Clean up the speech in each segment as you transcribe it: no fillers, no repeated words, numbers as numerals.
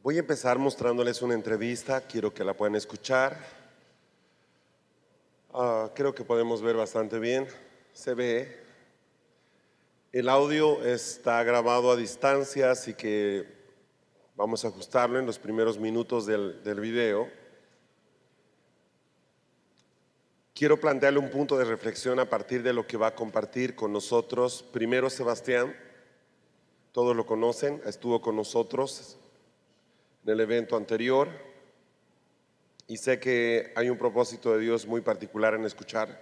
Voy a empezar mostrándoles una entrevista, quiero que la puedan escuchar. Creo que podemos ver bastante bien, se ve. El audio está grabado a distancia, así que vamos a ajustarlo en los primeros minutos del video. Quiero plantearle un punto de reflexión a partir de lo que va a compartir con nosotros. Primero, Sebastián, todos lo conocen, estuvo con nosotros en el evento anterior y sé que hay un propósito de Dios muy particular en escuchar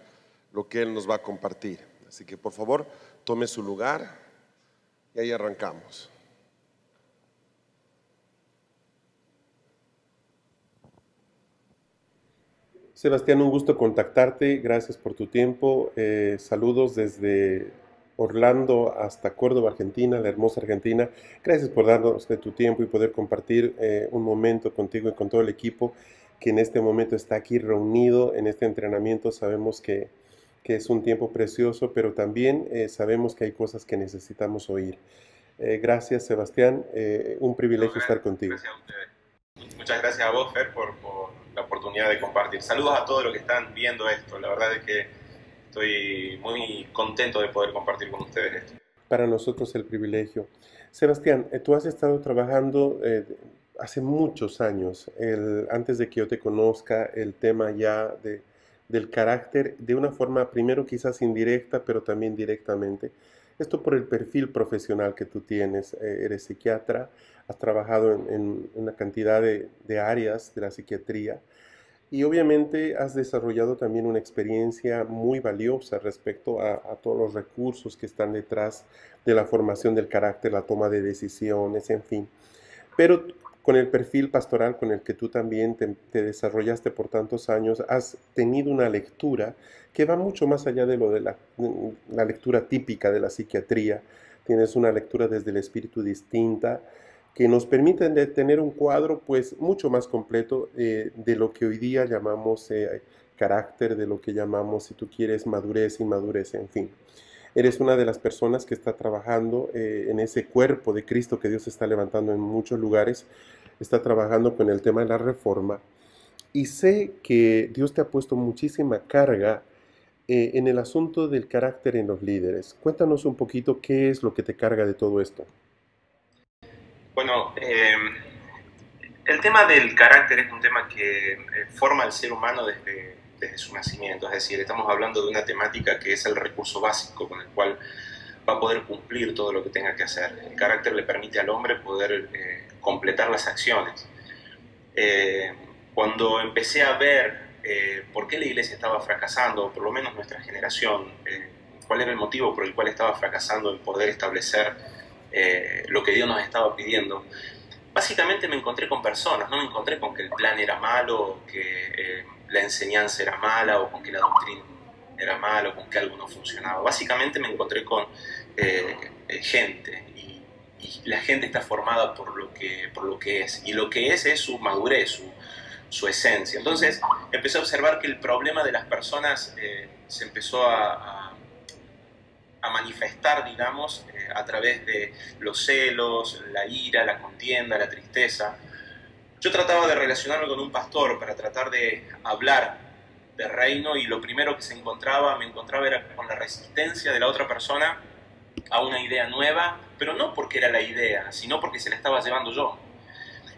lo que Él nos va a compartir. Así que por favor, tome su lugar y ahí arrancamos. Sebastián, un gusto contactarte, gracias por tu tiempo. Saludos desde Orlando hasta Córdoba, Argentina, la hermosa Argentina. Gracias por darnos de tu tiempo y poder compartir un momento contigo y con todo el equipo que en este momento está aquí reunido en este entrenamiento. Sabemos que es un tiempo precioso, pero también sabemos que hay cosas que necesitamos oír. Gracias, Sebastián, un privilegio estar contigo. Gracias a ustedes. Muchas gracias a vos, Fer, por la oportunidad de compartir. Saludos a todos los que están viendo esto. La verdad es que estoy muy contento de poder compartir con ustedes esto. Para nosotros el privilegio. Sebastián, tú has estado trabajando hace muchos años, antes de que yo te conozca, el tema ya del carácter, de una forma primero quizás indirecta, pero también directamente. Esto por el perfil profesional que tú tienes. Eres psiquiatra, has trabajado en una cantidad de áreas de la psiquiatría. Y obviamente has desarrollado también una experiencia muy valiosa respecto a todos los recursos que están detrás de la formación del carácter, la toma de decisiones, en fin. Pero con el perfil pastoral con el que tú también te desarrollaste por tantos años, has tenido una lectura que va mucho más allá de lo de la lectura típica de la psiquiatría. Tienes una lectura desde el espíritu distinta, que nos permiten tener un cuadro pues mucho más completo de lo que hoy día llamamos carácter, de lo que llamamos, si tú quieres, madurez, inmadurez, en fin. Eres una de las personas que está trabajando en ese cuerpo de Cristo que Dios está levantando en muchos lugares, está trabajando con el tema de la reforma y sé que Dios te ha puesto muchísima carga en el asunto del carácter en los líderes. Cuéntanos un poquito qué es lo que te carga de todo esto. Bueno, el tema del carácter es un tema que forma al ser humano desde su nacimiento, es decir, estamos hablando de una temática que es el recurso básico con el cual va a poder cumplir todo lo que tenga que hacer. El carácter le permite al hombre poder completar las acciones. Cuando empecé a ver por qué la iglesia estaba fracasando, o por lo menos nuestra generación, cuál era el motivo por el cual estaba fracasando en poder establecer lo que Dios nos estaba pidiendo, básicamente me encontré con personas, no me encontré con que el plan era malo, que la enseñanza era mala, o con que la doctrina era mala, o con que algo no funcionaba. Básicamente me encontré con gente, y la gente está formada por lo que es, y lo que es su madurez, su esencia. Entonces empecé a observar que el problema de las personas se empezó a manifestar, digamos, a través de los celos, la ira, la contienda, la tristeza. Yo trataba de relacionarme con un pastor para tratar de hablar de reino, y lo primero que me encontraba era con la resistencia de la otra persona a una idea nueva, pero no porque era la idea, sino porque se la estaba llevando yo.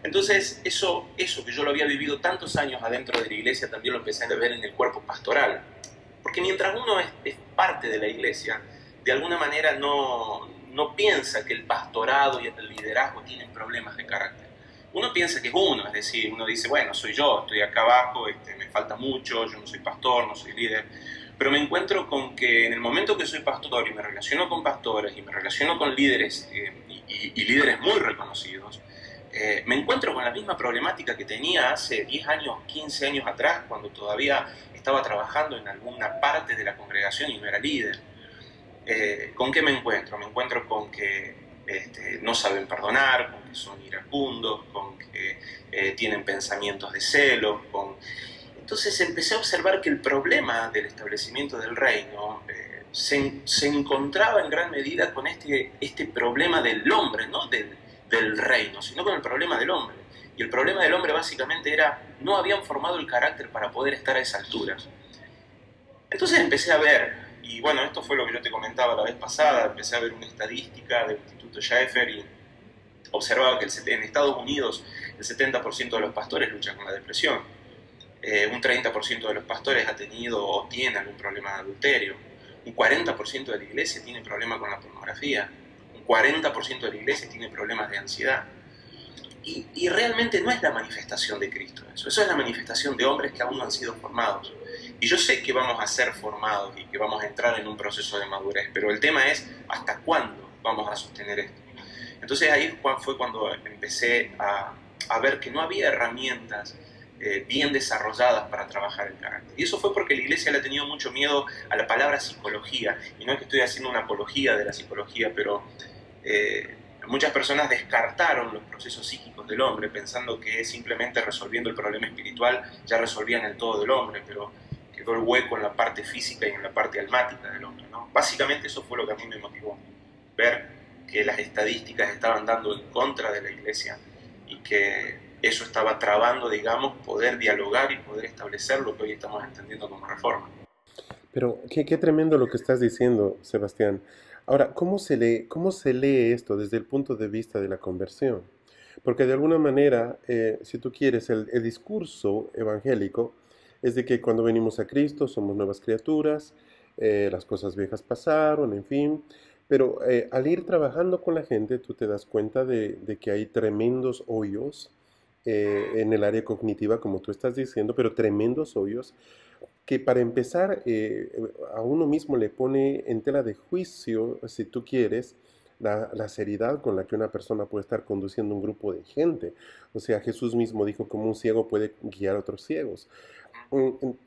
Entonces eso que yo lo había vivido tantos años adentro de la iglesia, también lo empecé a ver en el cuerpo pastoral. Porque mientras uno es parte de la iglesia, de alguna manera no piensa que el pastorado y el liderazgo tienen problemas de carácter. Uno piensa que es uno, es decir, uno dice, bueno, soy yo, estoy acá abajo, me falta mucho, yo no soy pastor, no soy líder. Pero me encuentro con que en el momento que soy pastor y me relaciono con pastores y me relaciono con líderes y líderes muy reconocidos, me encuentro con la misma problemática que tenía hace 10 años, 15 años atrás, cuando todavía estaba trabajando en alguna parte de la congregación y no era líder. ¿Con qué me encuentro? Me encuentro con que no saben perdonar, con que son iracundos, con que tienen pensamientos de celos. Entonces empecé a observar que el problema del establecimiento del reino se encontraba en gran medida con este problema del hombre, no del reino, sino con el problema del hombre. Y el problema del hombre básicamente era, no habían formado el carácter para poder estar a esa altura. Entonces empecé a ver, y bueno, esto fue lo que yo te comentaba la vez pasada, empecé a ver una estadística del Instituto Schaeffer y observaba que en Estados Unidos el 70% de los pastores luchan con la depresión. Un 30% de los pastores ha tenido o tiene algún problema de adulterio. Un 40% de la iglesia tiene problemas con la pornografía. Un 40% de la iglesia tiene problemas de ansiedad. Y realmente no es la manifestación de Cristo eso es la manifestación de hombres que aún no han sido formados. Y yo sé que vamos a ser formados y que vamos a entrar en un proceso de madurez, pero el tema es hasta cuándo vamos a sostener esto. Entonces ahí fue cuando empecé a ver que no había herramientas bien desarrolladas para trabajar el carácter. Y eso fue porque la iglesia le ha tenido mucho miedo a la palabra psicología. Y no es que estoy haciendo una apología de la psicología, pero muchas personas descartaron los procesos psíquicos del hombre pensando que simplemente resolviendo el problema espiritual ya resolvían el todo del hombre, pero quedó el hueco en la parte física y en la parte almática del hombre, ¿no? Básicamente eso fue lo que a mí me motivó, ver que las estadísticas estaban dando en contra de la iglesia y que eso estaba trabando, digamos, poder dialogar y poder establecer lo que hoy estamos entendiendo como reforma. Pero qué tremendo lo que estás diciendo, Sebastián. Ahora, cómo se lee esto desde el punto de vista de la conversión? Porque de alguna manera, si tú quieres, el discurso evangélico es de que cuando venimos a Cristo somos nuevas criaturas, las cosas viejas pasaron, en fin. Pero al ir trabajando con la gente, tú te das cuenta de que hay tremendos hoyos en el área cognitiva, como tú estás diciendo, pero tremendos hoyos que para empezar a uno mismo le pone en tela de juicio, si tú quieres, la seriedad con la que una persona puede estar conduciendo un grupo de gente. O sea, Jesús mismo dijo cómo un ciego puede guiar a otros ciegos.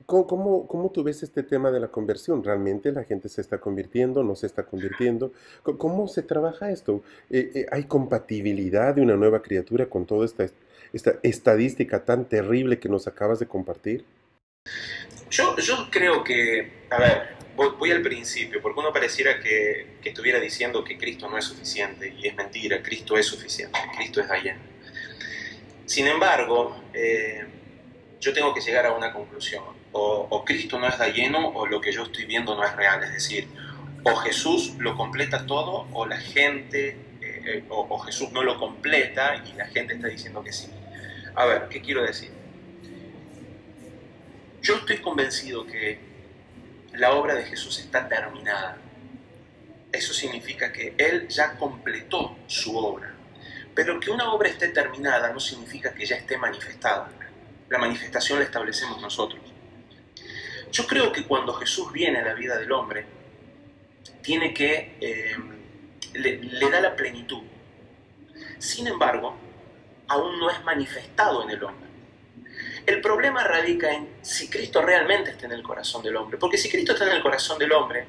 ¿Cómo tú ves este tema de la conversión? ¿Realmente la gente se está convirtiendo, no se está convirtiendo? ¿Cómo se trabaja esto? ¿Hay compatibilidad de una nueva criatura con toda esta estadística tan terrible que nos acabas de compartir? Yo creo que, a ver, voy al principio, porque uno pareciera que estuviera diciendo que Cristo no es suficiente, y es mentira, Cristo es suficiente, Cristo es allá. Sin embargo, yo tengo que llegar a una conclusión, o Cristo no es de lleno, o lo que yo estoy viendo no es real, es decir, o Jesús lo completa todo, o la gente, o Jesús no lo completa, y la gente está diciendo que sí. A ver, ¿qué quiero decir? Yo estoy convencido que la obra de Jesús está terminada. Eso significa que Él ya completó su obra. Pero que una obra esté terminada no significa que ya esté manifestada. La manifestación la establecemos nosotros. Yo creo que cuando Jesús viene a la vida del hombre, tiene que le da la plenitud. Sin embargo, aún no es manifestado en el hombre. El problema radica en si Cristo realmente está en el corazón del hombre. Porque si Cristo está en el corazón del hombre,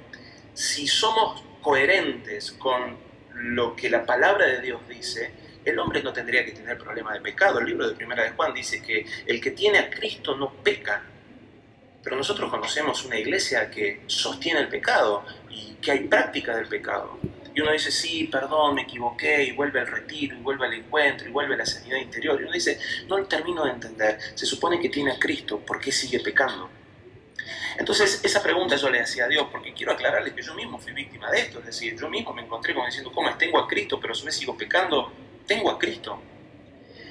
si somos coherentes con lo que la palabra de Dios dice, el hombre no tendría que tener problema de pecado. El libro de Primera de Juan dice que el que tiene a Cristo no peca. Pero nosotros conocemos una iglesia que sostiene el pecado y que hay práctica del pecado. Y uno dice, sí, perdón, me equivoqué, y vuelve al retiro, y vuelve al encuentro, y vuelve a la sanidad interior. Y uno dice, no lo termino de entender. Se supone que tiene a Cristo, ¿por qué sigue pecando? Entonces, esa pregunta yo le hacía a Dios, porque quiero aclararle que yo mismo fui víctima de esto. Es decir, yo mismo me encontré como diciendo, ¿cómo es? Tengo a Cristo, pero a su vez sigo pecando. Tengo a Cristo.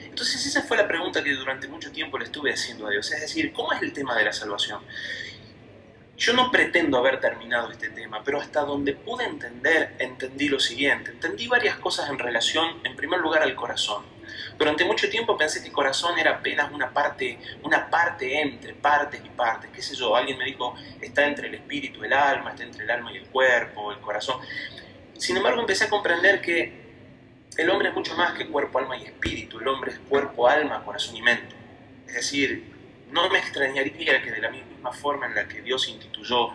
Entonces, esa fue la pregunta que durante mucho tiempo le estuve haciendo a Dios. Es decir, ¿cómo es el tema de la salvación? Yo no pretendo haber terminado este tema, pero hasta donde pude entender, entendí lo siguiente. Entendí varias cosas en relación, en primer lugar, al corazón. Durante mucho tiempo pensé que el corazón era apenas una parte entre partes y partes. ¿Qué sé yo? Alguien me dijo, está entre el espíritu y el alma, está entre el alma y el cuerpo, el corazón. Sin embargo, empecé a comprender que el hombre es mucho más que cuerpo, alma y espíritu. El hombre es cuerpo, alma, corazón y mente. Es decir, no me extrañaría que de la misma forma en la que Dios instituyó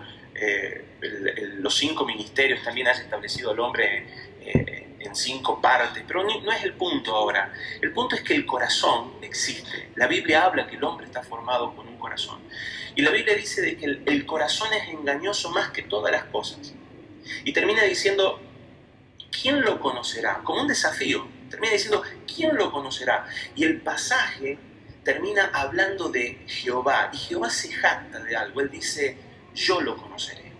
los 5 ministerios, también haya establecido al hombre en 5 partes. Pero no es el punto ahora. El punto es que el corazón existe. La Biblia habla que el hombre está formado con un corazón. Y la Biblia dice de que el corazón es engañoso más que todas las cosas. Y termina diciendo, ¿quién lo conocerá? Como un desafío. Termina diciendo, ¿quién lo conocerá? Y el pasaje termina hablando de Jehová, y Jehová se jacta de algo. Él dice, yo lo conoceré.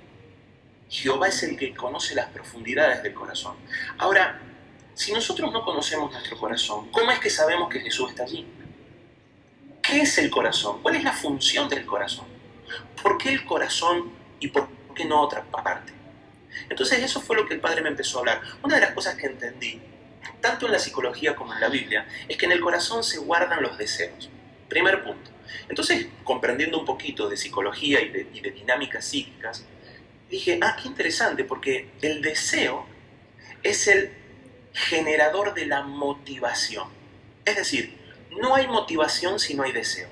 Jehová es el que conoce las profundidades del corazón. Ahora, si nosotros no conocemos nuestro corazón, ¿cómo es que sabemos que Jesús está allí? ¿Qué es el corazón? ¿Cuál es la función del corazón? ¿Por qué el corazón y por qué no otra parte? Entonces eso fue lo que el Padre me empezó a hablar. Una de las cosas que entendí, tanto en la psicología como en la Biblia, es que en el corazón se guardan los deseos. Primer punto. Entonces, comprendiendo un poquito de psicología y de dinámicas psíquicas, dije, qué interesante, porque el deseo es el generador de la motivación. Es decir, no hay motivación si no hay deseo.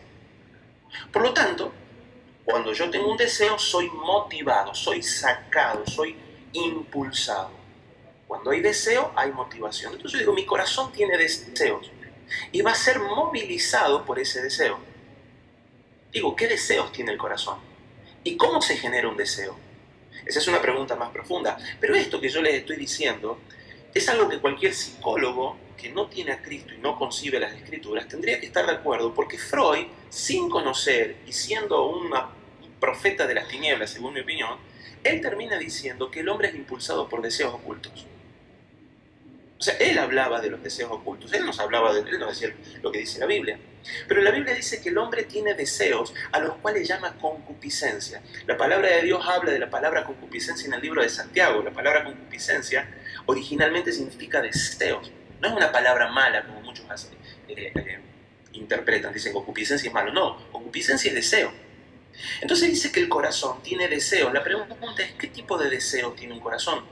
Por lo tanto, cuando yo tengo un deseo, soy motivado, soy sacado, soy impulsado. Cuando hay deseo, hay motivación. Entonces yo digo, mi corazón tiene deseos y va a ser movilizado por ese deseo. Digo, ¿qué deseos tiene el corazón? ¿Y cómo se genera un deseo? Esa es una pregunta más profunda. Pero esto que yo les estoy diciendo es algo que cualquier psicólogo que no tiene a Cristo y no concibe las Escrituras tendría que estar de acuerdo, porque Freud, sin conocer y siendo un profeta de las tinieblas, según mi opinión, él termina diciendo que el hombre es impulsado por deseos ocultos. O sea, él hablaba de los deseos ocultos, él no decía lo que dice la Biblia. Pero la Biblia dice que el hombre tiene deseos a los cuales llama concupiscencia. La palabra de Dios habla de la palabra concupiscencia en el libro de Santiago. La palabra concupiscencia originalmente significa deseos. No es una palabra mala como muchos interpretan, dicen concupiscencia es malo. No, concupiscencia es deseo. Entonces dice que el corazón tiene deseos. La pregunta es, ¿qué tipo de deseo tiene un corazón?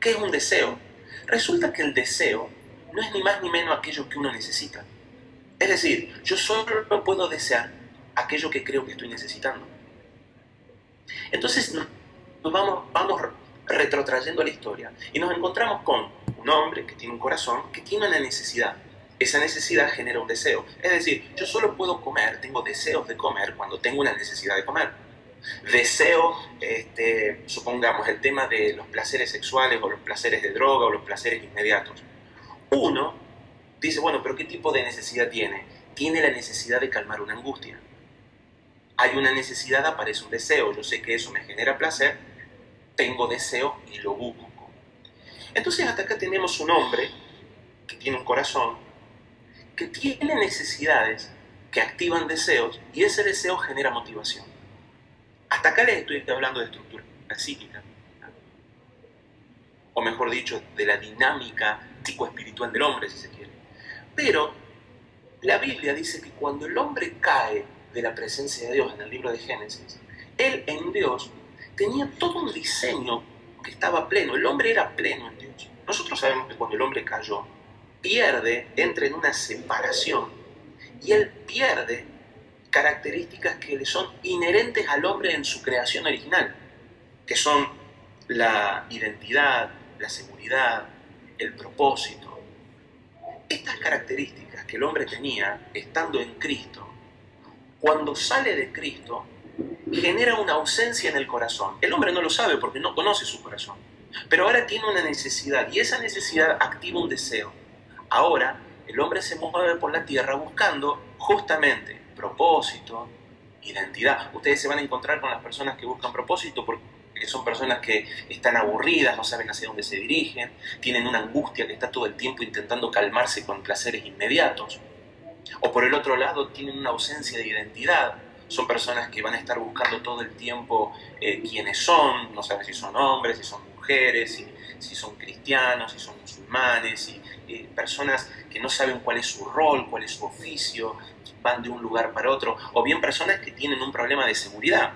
¿Qué es un deseo? Resulta que el deseo no es ni más ni menos aquello que uno necesita. Es decir, yo solo puedo desear aquello que creo que estoy necesitando. Entonces nos vamos retrotrayendo la historia y nos encontramos con un hombre que tiene un corazón, que tiene una necesidad. Esa necesidad genera un deseo. Es decir, yo solo puedo comer, tengo deseos de comer cuando tengo una necesidad de comer. Deseo, supongamos, el tema de los placeres sexuales o los placeres de droga o los placeres inmediatos. Uno dice, bueno, pero ¿qué tipo de necesidad tiene? Tiene la necesidad de calmar una angustia. Hay una necesidad, aparece un deseo. Yo sé que eso me genera placer, tengo deseo y lo busco. Entonces hasta acá tenemos un hombre que tiene un corazón, que tiene necesidades que activan deseos y ese deseo genera motivación. Hasta acá les estoy hablando de estructura psíquica, o mejor dicho, de la dinámica psicoespiritual del hombre, si se quiere. Pero la Biblia dice que cuando el hombre cae de la presencia de Dios en el libro de Génesis, él en Dios tenía todo un diseño que estaba pleno. El hombre era pleno en Dios. Nosotros sabemos que cuando el hombre cayó, entra en una separación y él pierde características que le son inherentes al hombre en su creación original, que son la identidad, la seguridad, el propósito. Estas características que el hombre tenía estando en Cristo, cuando sale de Cristo, genera una ausencia en el corazón. El hombre no lo sabe porque no conoce su corazón, pero ahora tiene una necesidad y esa necesidad activa un deseo. Ahora el hombre se mueve por la tierra buscando justamente propósito, identidad. Ustedes se van a encontrar con las personas que buscan propósito porque son personas que están aburridas, no saben hacia dónde se dirigen, tienen una angustia que está todo el tiempo intentando calmarse con placeres inmediatos. O por el otro lado, tienen una ausencia de identidad. Son personas que van a estar buscando todo el tiempo quiénes son, no saben si son hombres, si son mujeres, si son cristianos, si son musulmanes, personas que no saben cuál es su rol, cuál es su oficio, van de un lugar para otro, o bien personas que tienen un problema de seguridad,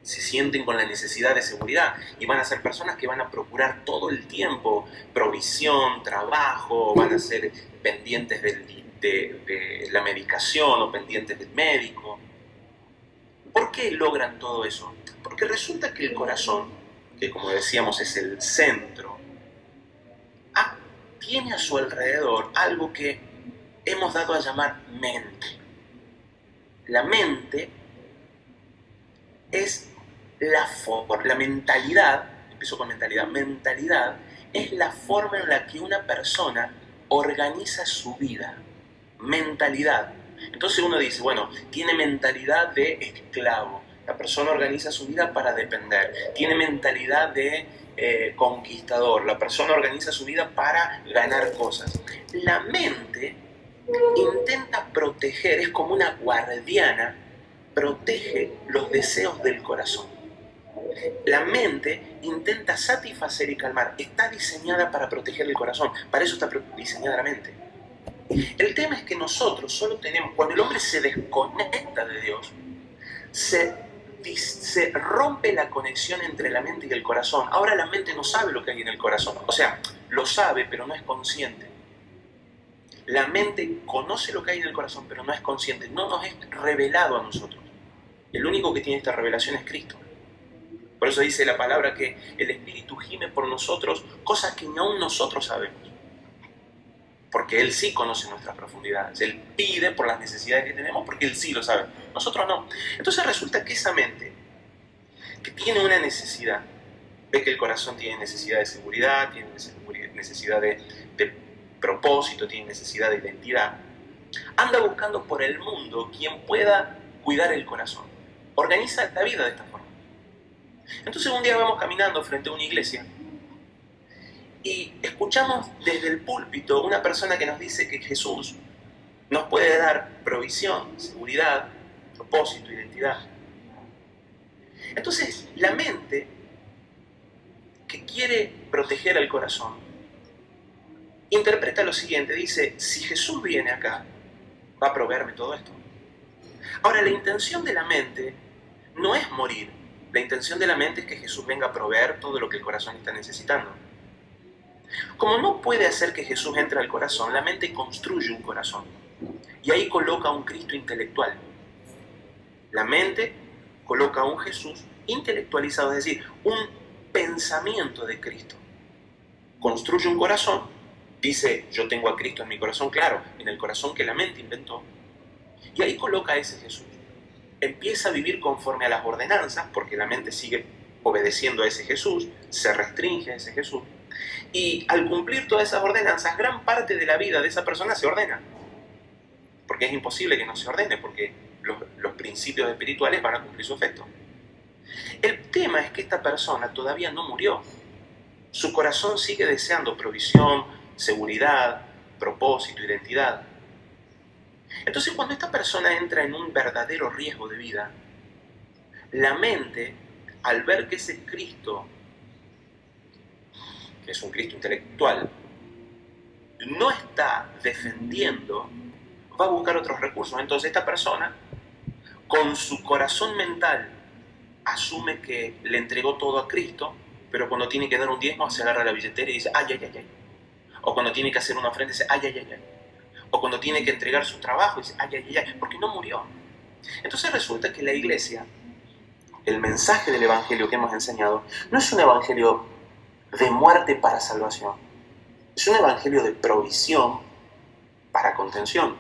se sienten con la necesidad de seguridad y van a ser personas que van a procurar todo el tiempo provisión, trabajo, van a ser pendientes de la medicación o pendientes del médico. ¿Por qué logran todo eso? Porque resulta que el corazón, que como decíamos es el centro, tiene a su alrededor algo que hemos dado a llamar mente. La mente es la mentalidad, empiezo con mentalidad es la forma en la que una persona organiza su vida, mentalidad. Entonces uno dice, bueno, tiene mentalidad de esclavo. La persona organiza su vida para depender. Tiene mentalidad de conquistador. La persona organiza su vida para ganar cosas. La mente intenta proteger, es como una guardiana, protege los deseos del corazón. La mente intenta satisfacer y calmar. Está diseñada para proteger el corazón. Para eso está diseñada la mente. El tema es que nosotros solo tenemos, cuando el hombre se desconecta de Dios, se rompe la conexión entre la mente y el corazón. Ahora la mente no sabe lo que hay en el corazón. O sea, lo sabe, pero no es consciente. La mente conoce lo que hay en el corazón, pero no es consciente. No nos es revelado a nosotros. El único que tiene esta revelación es Cristo. Por eso dice la palabra que el Espíritu gime por nosotros cosas que aún nosotros sabemos. Porque Él sí conoce nuestras profundidades. Él pide por las necesidades que tenemos porque Él sí lo sabe. Nosotros no. Entonces resulta que esa mente, que tiene una necesidad, ve que el corazón tiene necesidad de seguridad, tiene necesidad de propósito, tiene necesidad de identidad, anda buscando por el mundo quien pueda cuidar el corazón. Organiza la vida de esta forma. Entonces un día vamos caminando frente a una iglesia y escuchamos desde el púlpito una persona que nos dice que Jesús nos puede dar provisión, seguridad, propósito, identidad. Entonces la mente, que quiere proteger al corazón, interpreta lo siguiente, dice, si Jesús viene acá, va a proveerme todo esto. Ahora, la intención de la mente no es morir. La intención de la mente es que Jesús venga a proveer todo lo que el corazón está necesitando. Como no puede hacer que Jesús entre al corazón, la mente construye un corazón. Y ahí coloca un Cristo intelectual. La mente coloca un Jesús intelectualizado, es decir, un pensamiento de Cristo. Construye un corazón, dice, yo tengo a Cristo en mi corazón, claro, en el corazón que la mente inventó. Y ahí coloca a ese Jesús. Empieza a vivir conforme a las ordenanzas, porque la mente sigue obedeciendo a ese Jesús, se restringe a ese Jesús. Y al cumplir todas esas ordenanzas, gran parte de la vida de esa persona se ordena. Porque es imposible que no se ordene, porque los principios espirituales van a cumplir su efecto. El tema es que esta persona todavía no murió. Su corazón sigue deseando provisión, seguridad, propósito, identidad. Entonces, cuando esta persona entra en un verdadero riesgo de vida, la mente, al ver que ese Cristo, que es un Cristo intelectual, no está defendiendo, va a buscar otros recursos. Entonces, esta persona, con su corazón mental, asume que le entregó todo a Cristo, pero cuando tiene que dar un diezmo, se agarra la billetera y dice, ay, ay, ay, ay. O cuando tiene que hacer una ofrenda, dice, ay, ay, ay, ay. O cuando tiene que entregar su trabajo, dice, ay, ay, ay, ay, porque no murió. Entonces resulta que la iglesia, el mensaje del evangelio que hemos enseñado, no es un evangelio de muerte para salvación. Es un evangelio de provisión para contención.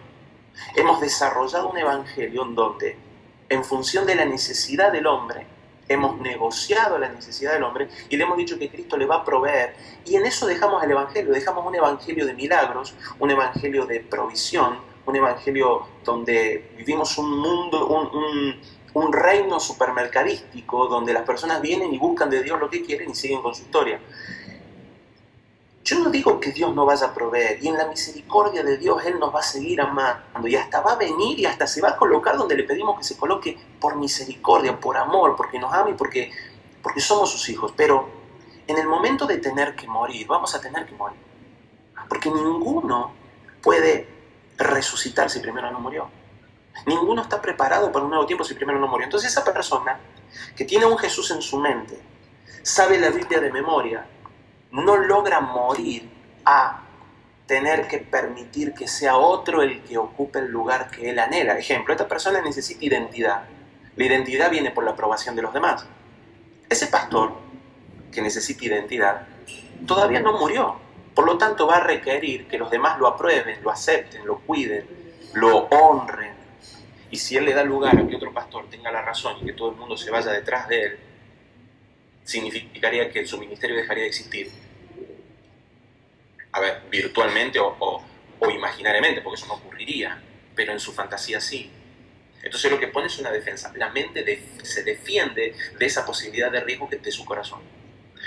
Hemos desarrollado un evangelio en donde, en función de la necesidad del hombre, hemos negociado la necesidad del hombre y le hemos dicho que Cristo le va a proveer. Y en eso dejamos el evangelio, dejamos un evangelio de milagros, un evangelio de provisión, un evangelio donde vivimos un mundo, un reino supermercadístico donde las personas vienen y buscan de Dios lo que quieren y siguen con su historia. Yo no digo que Dios no vaya a proveer, y en la misericordia de Dios Él nos va a seguir amando, y hasta va a venir y hasta se va a colocar donde le pedimos que se coloque por misericordia, por amor, porque nos ama y porque somos sus hijos. Pero en el momento de tener que morir, vamos a tener que morir. Porque ninguno puede resucitar si primero no murió. Ninguno está preparado para un nuevo tiempo si primero no murió. Entonces esa persona que tiene un Jesús en su mente, sabe la Biblia de memoria, no logra morir a tener que permitir que sea otro el que ocupe el lugar que él anhela. Ejemplo, esta persona necesita identidad. La identidad viene por la aprobación de los demás. Ese pastor que necesita identidad todavía no murió. Por lo tanto, va a requerir que los demás lo aprueben, lo acepten, lo cuiden, lo honren. Y si él le da lugar a que otro pastor tenga la razón y que todo el mundo se vaya detrás de él, significaría que su ministerio dejaría de existir. A ver, virtualmente o imaginariamente, porque eso no ocurriría, pero en su fantasía sí. Entonces lo que pone es una defensa. La mente se defiende de esa posibilidad de riesgo de su corazón.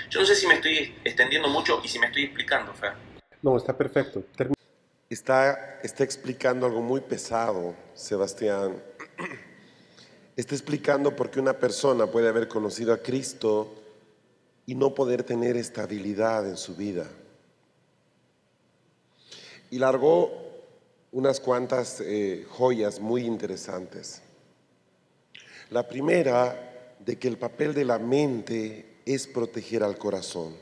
Yo no sé si me estoy extendiendo mucho y si me estoy explicando, Fer. No, está perfecto. Está explicando algo muy pesado, Sebastián. Está explicando por qué una persona puede haber conocido a Cristo y no poder tener estabilidad en su vida. Y largó unas cuantas joyas muy interesantes. La primera, de que el papel de la mente es proteger al corazón.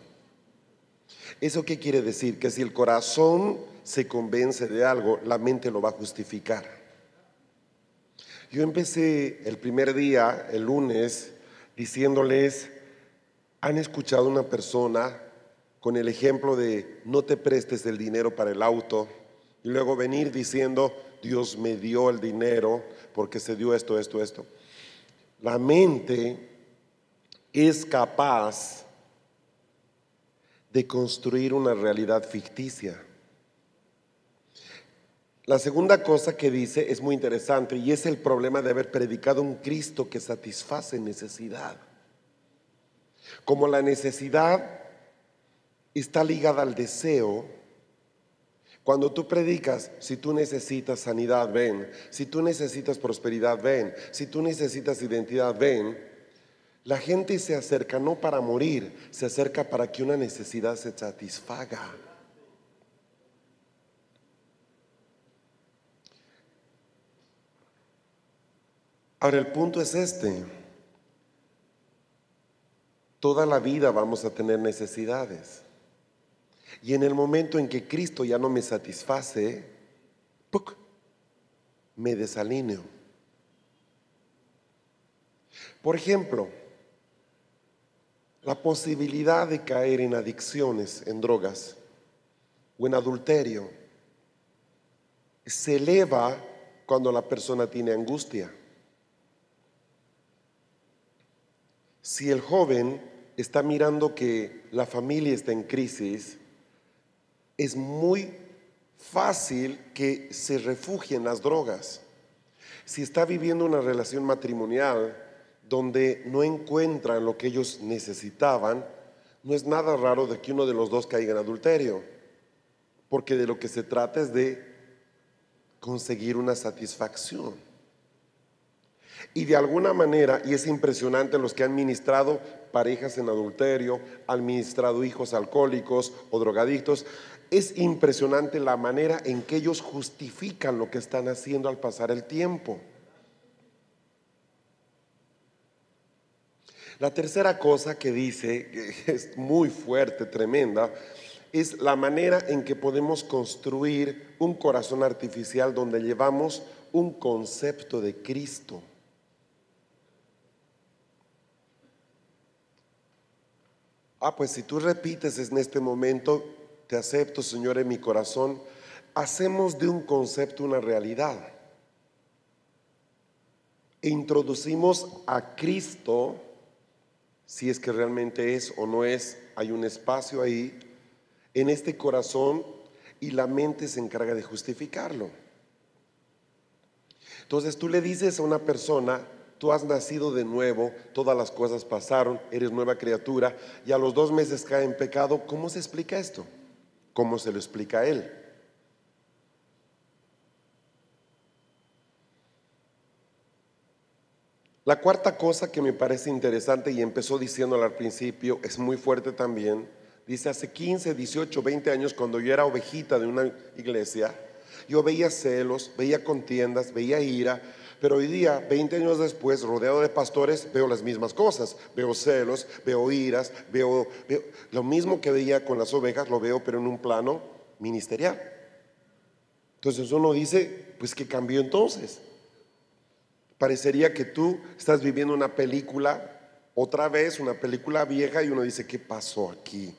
¿Eso qué quiere decir? Que si el corazón se convence de algo, la mente lo va a justificar. Yo empecé el primer día, el lunes, diciéndoles: ¿han escuchado una persona con el ejemplo de no te prestes el dinero para el auto y luego venir diciendo Dios me dio el dinero porque se dio esto, esto, esto? La mente es capaz de construir una realidad ficticia. La segunda cosa que dice es muy interesante y es el problema de haber predicado un Cristo que satisface necesidad. Como la necesidad está ligada al deseo, cuando tú predicas, si tú necesitas sanidad, ven; si tú necesitas prosperidad, ven; si tú necesitas identidad, ven, la gente se acerca no para morir, se acerca para que una necesidad se satisfaga. Ahora el punto es este: toda la vida vamos a tener necesidades. Y en el momento en que Cristo ya no me satisface, ¡puc!, me desalineo. Por ejemplo, la posibilidad de caer en adicciones, en drogas o en adulterio, se eleva cuando la persona tiene angustia. Si el joven está mirando que la familia está en crisis, es muy fácil que se refugie en las drogas. Si está viviendo una relación matrimonial donde no encuentran lo que ellos necesitaban, no es nada raro de que uno de los dos caiga en adulterio, porque de lo que se trata es de conseguir una satisfacción. Y de alguna manera, y es impresionante, los que han ministrado parejas en adulterio, han ministrado hijos alcohólicos o drogadictos, es impresionante la manera en que ellos justifican lo que están haciendo al pasar el tiempo. La tercera cosa que dice, que es muy fuerte, tremenda, es la manera en que podemos construir un corazón artificial donde llevamos un concepto de Cristo. Pues si tú repites en este momento, te acepto, Señor, en mi corazón, hacemos de un concepto una realidad. E introducimos a Cristo, si es que realmente es o no es, hay un espacio ahí, en este corazón, y la mente se encarga de justificarlo. Entonces tú le dices a una persona: tú has nacido de nuevo, todas las cosas pasaron, eres nueva criatura, y a los 2 meses cae en pecado. ¿Cómo se explica esto? ¿Cómo se lo explica él? La cuarta cosa que me parece interesante, y empezó diciéndolo al principio, es muy fuerte también. Dice: hace 15, 18, 20 años, cuando yo era ovejita de una iglesia, yo veía celos, veía contiendas, veía ira. Pero hoy día, 20 años después, rodeado de pastores, veo las mismas cosas. Veo celos, veo iras, veo lo mismo que veía con las ovejas, lo veo, pero en un plano ministerial. Entonces uno dice: pues ¿qué cambió entonces? Parecería que tú estás viviendo una película, otra vez una película vieja, y uno dice: ¿qué pasó aquí?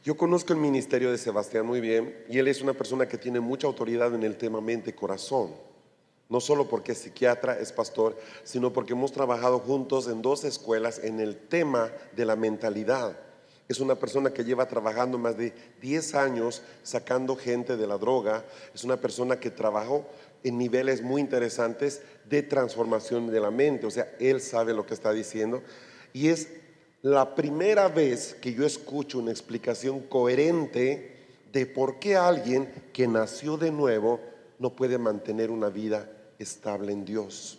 Yo conozco el ministerio de Sebastián muy bien, y él es una persona que tiene mucha autoridad en el tema mente-corazón. No solo porque es psiquiatra, es pastor, sino porque hemos trabajado juntos en 2 escuelas en el tema de la mentalidad. Es una persona que lleva trabajando más de 10 años sacando gente de la droga. Es una persona que trabajó en niveles muy interesantes de transformación de la mente. O sea, él sabe lo que está diciendo. Y es la primera vez que yo escucho una explicación coherente de por qué alguien que nació de nuevo no puede mantener una vida estable en Dios.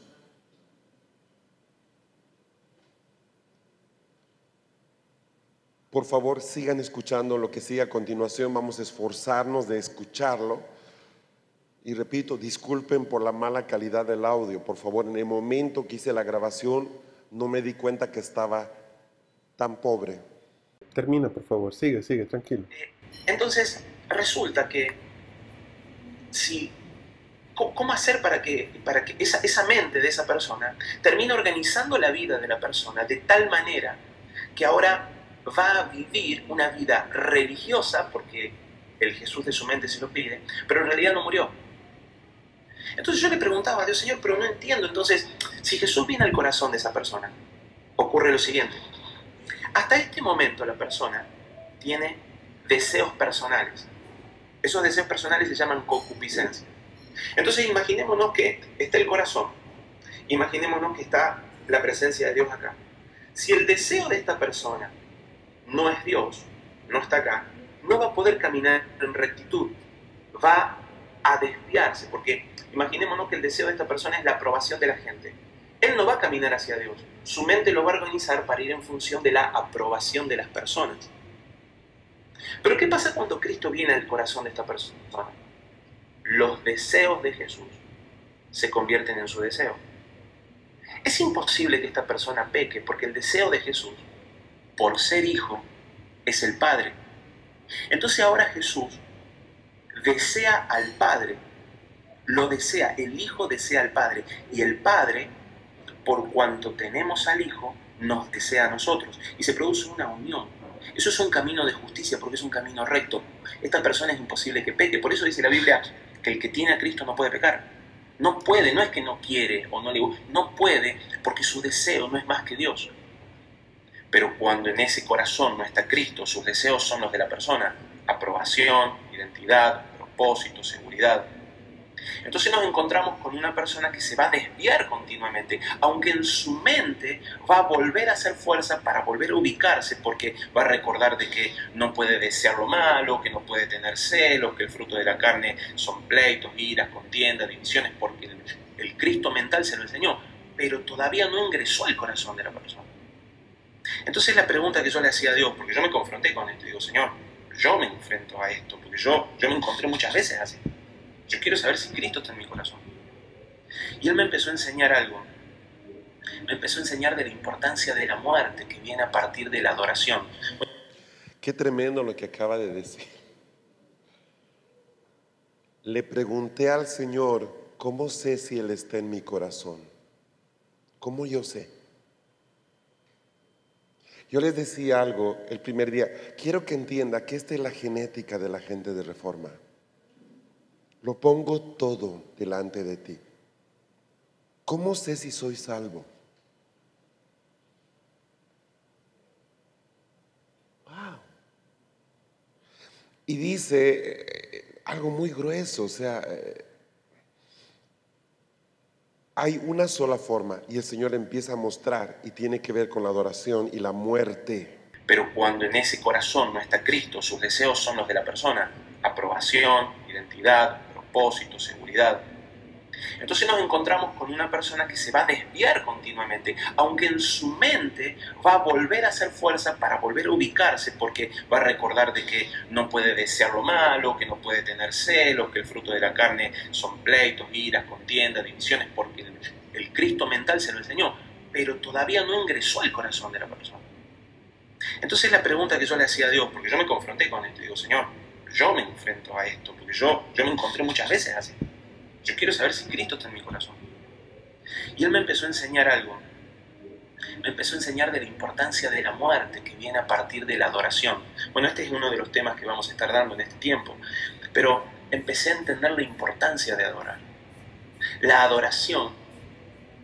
Por favor, sigan escuchando lo que sigue a continuación. Vamos a esforzarnos de escucharlo. Y repito, disculpen por la mala calidad del audio. Por favor, en el momento que hice la grabación, no me di cuenta que estaba tan pobre. Termina, por favor. Sigue, tranquilo. Entonces, resulta que ¿cómo hacer para que esa mente de esa persona termine organizando la vida de la persona de tal manera que ahora va a vivir una vida religiosa, porque el Jesús de su mente se lo pide, pero en realidad no murió? Entonces yo le preguntaba a Dios, Señor, pero no entiendo. Entonces, si Jesús viene al corazón de esa persona, ocurre lo siguiente. Hasta este momento la persona tiene deseos personales. Esos deseos personales se llaman concupiscencia. Entonces imaginémonos que está el corazón, imaginémonos que está la presencia de Dios acá. Si el deseo de esta persona no es Dios, no está acá, no va a poder caminar en rectitud, va a desviarse, porque imaginémonos que el deseo de esta persona es la aprobación de la gente. Él no va a caminar hacia Dios, su mente lo va a organizar para ir en función de la aprobación de las personas. Pero ¿qué pasa cuando Cristo viene al corazón de esta persona? Los deseos de Jesús se convierten en su deseo. Es imposible que esta persona peque, porque el deseo de Jesús, por ser hijo, es el Padre. Entonces ahora Jesús desea al Padre, lo desea, el Hijo desea al Padre, y el Padre, por cuanto tenemos al Hijo, nos desea a nosotros, y se produce una unión. Eso es un camino de justicia, porque es un camino recto. Esta persona es imposible que peque. Por eso dice la Biblia que el que tiene a Cristo no puede pecar. No puede, no es que no quiere o no le gusta, no puede, porque su deseo no es más que Dios. Pero cuando en ese corazón no está Cristo, sus deseos son los de la persona: aprobación, identidad, propósito, seguridad. Entonces nos encontramos con una persona que se va a desviar continuamente, aunque en su mente va a volver a hacer fuerza para volver a ubicarse, porque va a recordar de que no puede desear lo malo, que no puede tener celos, que el fruto de la carne son pleitos, iras, contiendas, divisiones, porque el Cristo mental se lo enseñó, pero todavía no ingresó al corazón de la persona. Entonces la pregunta que yo le hacía a Dios, porque yo me confronté con esto, digo, Señor, yo me enfrento a esto, porque yo me encontré muchas veces así. Yo quiero saber si Cristo está en mi corazón. Y Él me empezó a enseñar algo. Me empezó a enseñar de la importancia de la muerte que viene a partir de la adoración. Qué tremendo lo que acaba de decir. Le pregunté al Señor, ¿cómo sé si Él está en mi corazón? ¿Cómo yo sé? Yo les decía algo el primer día. Quiero que entienda que esta es la genética de la gente de Reforma. Lo pongo todo delante de ti. ¿Cómo sé si soy salvo? Wow. Y dice algo muy grueso, o sea, hay una sola forma, y el Señor empieza a mostrar, y tiene que ver con la adoración y la muerte. Pero cuando en ese corazón no está Cristo, sus deseos son los de la persona: aprobación, identidad, propósito, seguridad. Entonces nos encontramos con una persona que se va a desviar continuamente, aunque en su mente va a volver a hacer fuerza para volver a ubicarse, porque va a recordar de que no puede desear lo malo, que no puede tener celos, que el fruto de la carne son pleitos, iras, contiendas, divisiones, porque el Cristo mental se lo enseñó, pero todavía no ingresó al corazón de la persona. Entonces la pregunta que yo le hacía a Dios, porque yo me confronté con esto, digo, Señor, yo me enfrento a esto, porque yo me encontré muchas veces así. Yo quiero saber si Cristo está en mi corazón. Y Él me empezó a enseñar algo. Me empezó a enseñar de la importancia de la muerte que viene a partir de la adoración. Bueno, este es uno de los temas que vamos a estar dando en este tiempo. Pero empecé a entender la importancia de adorar. La adoración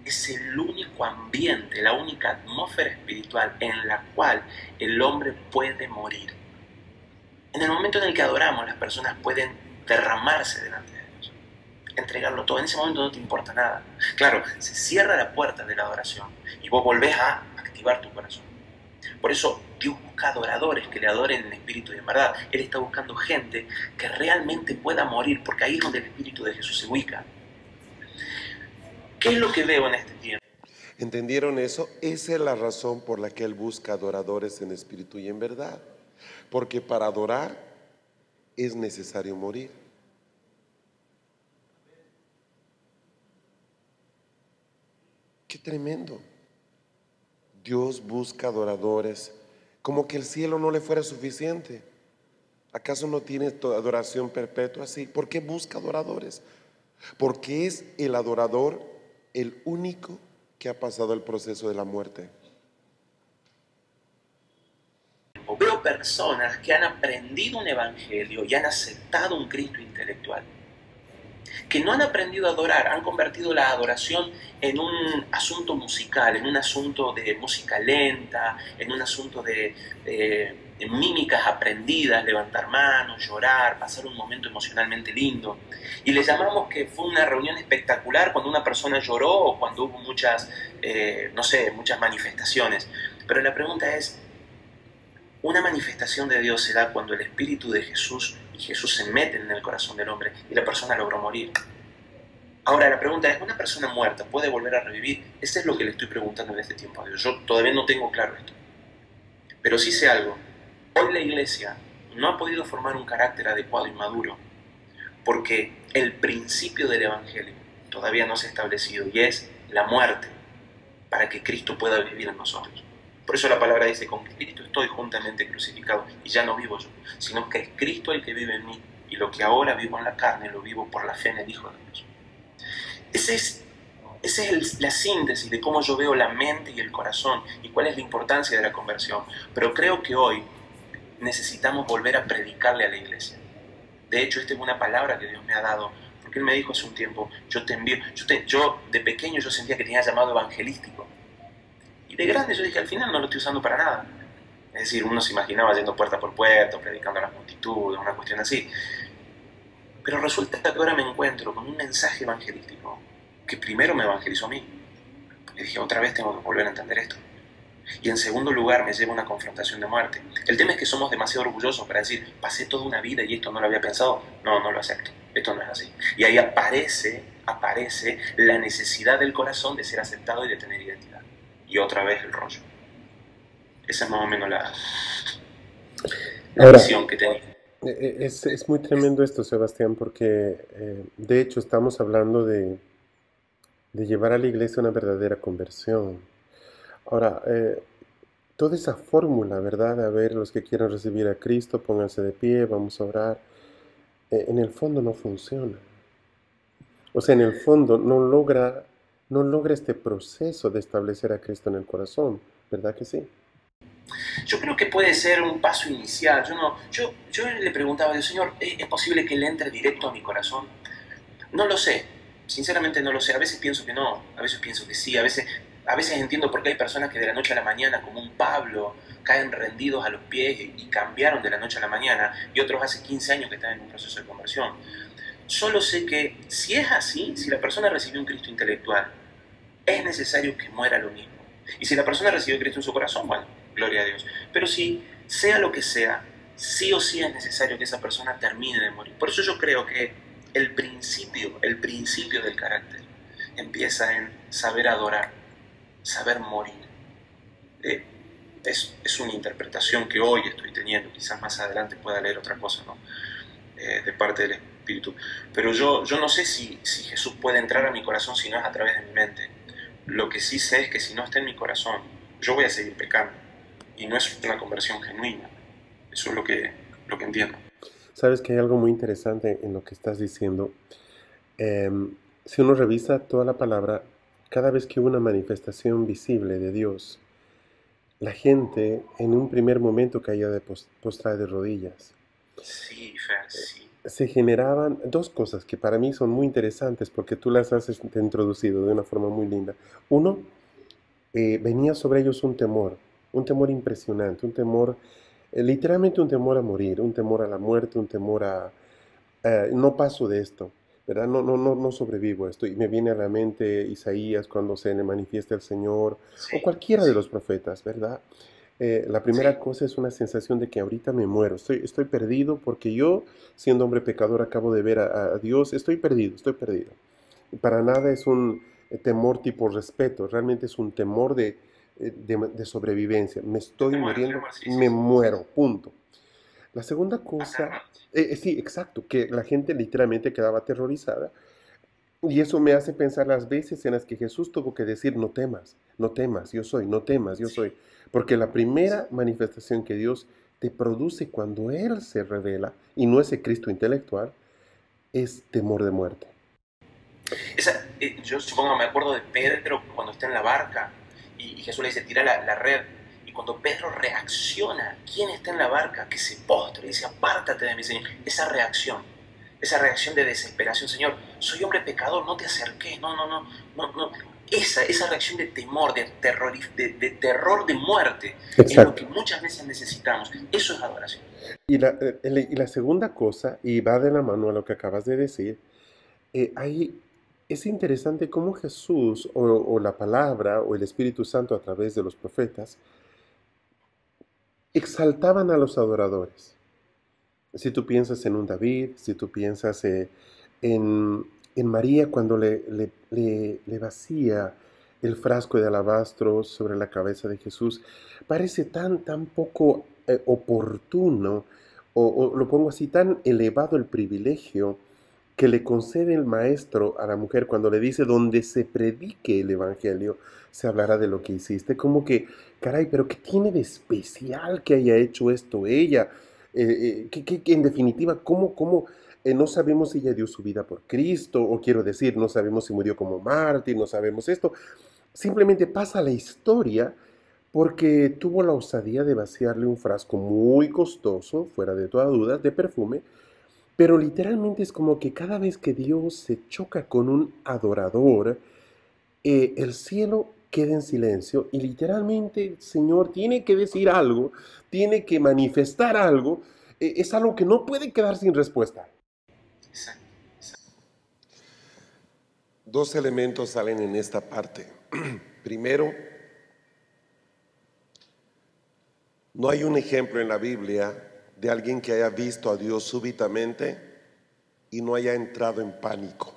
es el único ambiente, la única atmósfera espiritual en la cual el hombre puede morir. En el momento en el que adoramos, las personas pueden derramarse delante de Dios, entregarlo todo. En ese momento no te importa nada. Claro, se cierra la puerta de la adoración y vos volvés a activar tu corazón. Por eso Dios busca adoradores que le adoren en espíritu y en verdad. Él está buscando gente que realmente pueda morir, porque ahí es donde el espíritu de Jesús se ubica. ¿Qué es lo que veo en este tiempo? ¿Entendieron eso? Esa es la razón por la que Él busca adoradores en espíritu y en verdad. Porque para adorar es necesario morir. ¡Qué tremendo! Dios busca adoradores, como que el cielo no le fuera suficiente. ¿Acaso no tiene adoración perpetua? Sí. ¿Por qué busca adoradores? Porque es el adorador el único que ha pasado el proceso de la muerte. Veo personas que han aprendido un evangelio y han aceptado un Cristo intelectual, que no han aprendido a adorar, han convertido la adoración en un asunto musical, en un asunto de música lenta, en un asunto de mímicas aprendidas, levantar manos, llorar, pasar un momento emocionalmente lindo. Y le llamamos que fue una reunión espectacular cuando una persona lloró o cuando hubo muchas, muchas manifestaciones. Pero la pregunta es, una manifestación de Dios se da cuando el Espíritu de Jesús y Jesús se meten en el corazón del hombre y la persona logró morir. Ahora la pregunta es, ¿una persona muerta puede volver a revivir? Eso es lo que le estoy preguntando en este tiempo a Dios. Yo todavía no tengo claro esto. Pero sí sé algo. Hoy la iglesia no ha podido formar un carácter adecuado y maduro porque el principio del Evangelio todavía no se ha establecido y es la muerte para que Cristo pueda vivir en nosotros. Por eso la palabra dice, con Cristo estoy juntamente crucificado y ya no vivo yo, sino que es Cristo el que vive en mí y lo que ahora vivo en la carne lo vivo por la fe en el Hijo de Dios. Esa es la síntesis de cómo yo veo la mente y el corazón y cuál es la importancia de la conversión. Pero creo que hoy necesitamos volver a predicarle a la iglesia. De hecho, esta es una palabra que Dios me ha dado, porque Él me dijo hace un tiempo, yo te envío, yo de pequeño yo sentía que tenía llamado evangelístico. Y de grande yo dije, al final no lo estoy usando para nada. Es decir, uno se imaginaba yendo puerta por puerta, predicando a las multitudes, una cuestión así. Pero resulta que ahora me encuentro con un mensaje evangelístico que primero me evangelizó a mí. Porque dije, otra vez tengo que volver a entender esto. Y en segundo lugar me lleva a una confrontación de muerte. El tema es que somos demasiado orgullosos para decir, pasé toda una vida y esto no lo había pensado. No, no lo acepto. Esto no es así. Y ahí aparece la necesidad del corazón de ser aceptado y de tener identidad. Y otra vez el rollo. Esa es más o menos la visión que tenía. Es muy tremendo esto, Sebastián, porque de hecho estamos hablando de llevar a la iglesia una verdadera conversión. Ahora, toda esa fórmula, ¿verdad? A ver, los que quieran recibir a Cristo, pónganse de pie, vamos a orar. En el fondo no funciona. O sea, en el fondo no logra este proceso de establecer a Cristo en el corazón, ¿verdad que sí? Yo creo que puede ser un paso inicial. Yo le preguntaba a Dios, Señor, ¿es posible que Él entre directo a mi corazón? No lo sé, sinceramente no lo sé. A veces pienso que no, a veces pienso que sí, a veces entiendo por qué hay personas que de la noche a la mañana, como un Pablo, caen rendidos a los pies y cambiaron de la noche a la mañana, y otros hace 15 años que están en un proceso de conversión. Solo sé que si es así, si la persona recibió un Cristo intelectual, es necesario que muera lo mismo. Y si la persona recibió Cristo en su corazón, bueno, gloria a Dios. Pero si sea lo que sea, sí o sí es necesario que esa persona termine de morir. Por eso yo creo que el principio del carácter empieza en saber adorar, saber morir. Es una interpretación que hoy estoy teniendo, quizás más adelante pueda leer otra cosa, ¿no? De parte del Espíritu. Pero yo no sé si Jesús puede entrar a mi corazón si no es a través de mi mente. Lo que sí sé es que si no está en mi corazón, yo voy a seguir pecando. Y no es una conversión genuina. Eso es lo que entiendo. Sabes que hay algo muy interesante en lo que estás diciendo. Si uno revisa toda la palabra, cada vez que hubo una manifestación visible de Dios, la gente en un primer momento caía postrada de rodillas. Sí, Fer, sí. se generaban dos cosas que para mí son muy interesantes porque tú las has introducido de una forma muy linda. Uno, venía sobre ellos un temor impresionante, un temor, literalmente un temor a morir, un temor a la muerte, un temor a, no paso de esto, ¿verdad? No sobrevivo a esto. Y me viene a la mente Isaías cuando se le manifiesta el Señor, o Sí, cualquiera de sí, los profetas, ¿verdad? La primera sí, cosa es una sensación de que ahorita me muero, estoy perdido porque yo, siendo hombre pecador, acabo de ver a Dios, estoy perdido, estoy perdido. Y para nada es un temor tipo respeto, realmente es un temor de sobrevivencia. Me estoy me muriendo, muero, sí, sí, me sí. muero, punto. La segunda cosa, Aterrante. sí, exacto, que la gente literalmente quedaba aterrorizada y eso me hace pensar las veces en las que Jesús tuvo que decir, no temas, no temas, yo soy, no temas, yo Sí, soy. Porque la sí. primera manifestación que Dios te produce cuando Él se revela, y no ese Cristo intelectual, es temor de muerte. Yo supongo, me acuerdo de Pedro cuando está en la barca y Jesús le dice, tira la red. Y cuando Pedro reacciona, ¿quién está en la barca? Que se postra y dice, apártate de mí, Señor. Esa reacción de desesperación, Señor, soy hombre pecador, no te acerques, no. Esa reacción de temor, de terror de muerte, es lo Exacto. que muchas veces necesitamos. Eso es adoración. Y la segunda cosa, y va de la mano a lo que acabas de decir, ahí es interesante cómo Jesús o la palabra o el Espíritu Santo a través de los profetas exaltaban a los adoradores. Si tú piensas en un David, si tú piensas en, en María cuando le vacía el frasco de alabastro sobre la cabeza de Jesús, parece tan poco oportuno, o lo pongo así, tan elevado el privilegio que le concede el maestro a la mujer cuando le dice, donde se predique el evangelio, se hablará de lo que hiciste. Como que, caray, pero ¿qué tiene de especial que haya hecho esto ella? Que en definitiva, ¿cómo no sabemos si ella dio su vida por Cristo? O quiero decir, no sabemos si murió como mártir, no sabemos esto. Simplemente pasa la historia porque tuvo la osadía de vaciarle un frasco muy costoso, fuera de toda duda, de perfume, pero literalmente es como que cada vez que Dios se choca con un adorador, el cielo queda en silencio y literalmente el Señor tiene que decir algo, tiene que manifestar algo, es algo que no puede quedar sin respuesta. Exacto. Dos elementos salen en esta parte. Primero, no hay un ejemplo en la Biblia de alguien que haya visto a Dios súbitamente y no haya entrado en pánico.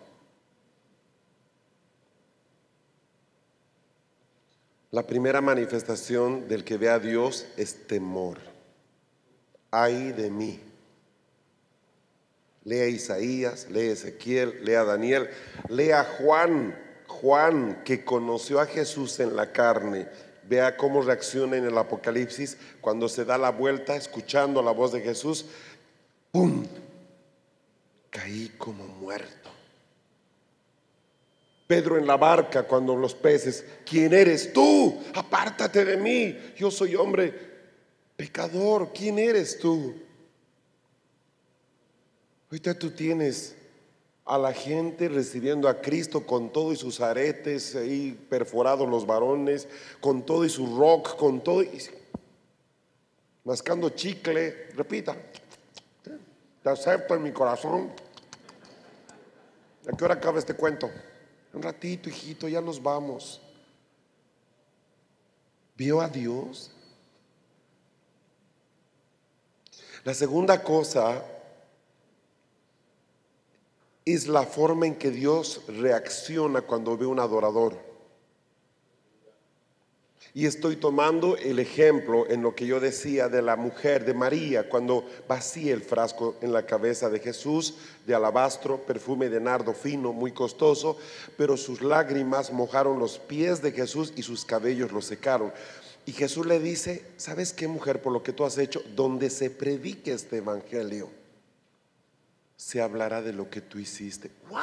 La primera manifestación del que ve a Dios es temor. Ay de mí. Lea Isaías, lea Ezequiel, lea Daniel, lea Juan que conoció a Jesús en la carne. Vea cómo reacciona en el Apocalipsis cuando se da la vuelta escuchando la voz de Jesús. ¡Pum! Caí como muerto. Pedro en la barca cuando los peces, ¿quién eres tú? Apártate de mí, yo soy hombre pecador, ¿quién eres tú? Ahorita tú tienes a la gente recibiendo a Cristo con todo y sus aretes ahí perforados los varones, con todo y su rock, con todo y mascando chicle, repita, te acepto en mi corazón. ¿A qué hora acaba este cuento? Un ratito, hijito, ya nos vamos. ¿Vio a Dios? La segunda cosa es la forma en que Dios reacciona cuando ve un adorador. Y estoy tomando el ejemplo en lo que yo decía de la mujer de María cuando vacía el frasco en la cabeza de Jesús de alabastro, perfume de nardo fino, muy costoso, pero sus lágrimas mojaron los pies de Jesús y sus cabellos los secaron. Y Jesús le dice, ¿sabes qué, mujer? Por lo que tú has hecho, donde se predique este evangelio, se hablará de lo que tú hiciste. ¡Wow!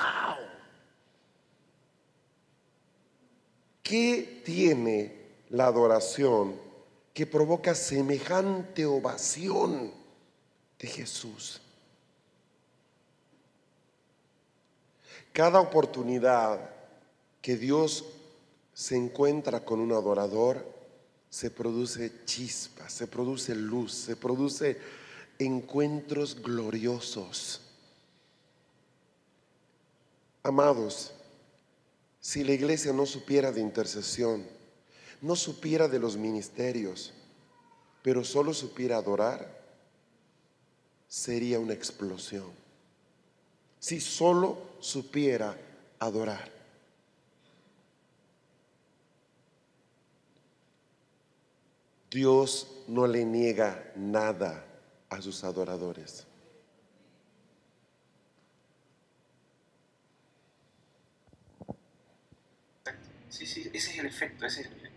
¿Qué tiene la adoración que provoca semejante ovación de Jesús? Cada oportunidad que Dios se encuentra con un adorador, se produce chispa, se produce luz, se produce encuentros gloriosos. Amados, si la iglesia no supiera de intercesión, no supiera de los ministerios, pero solo supiera adorar, sería una explosión. Si solo supiera adorar. Dios no le niega nada a sus adoradores. Sí, sí, ese es el efecto, ese es el efecto.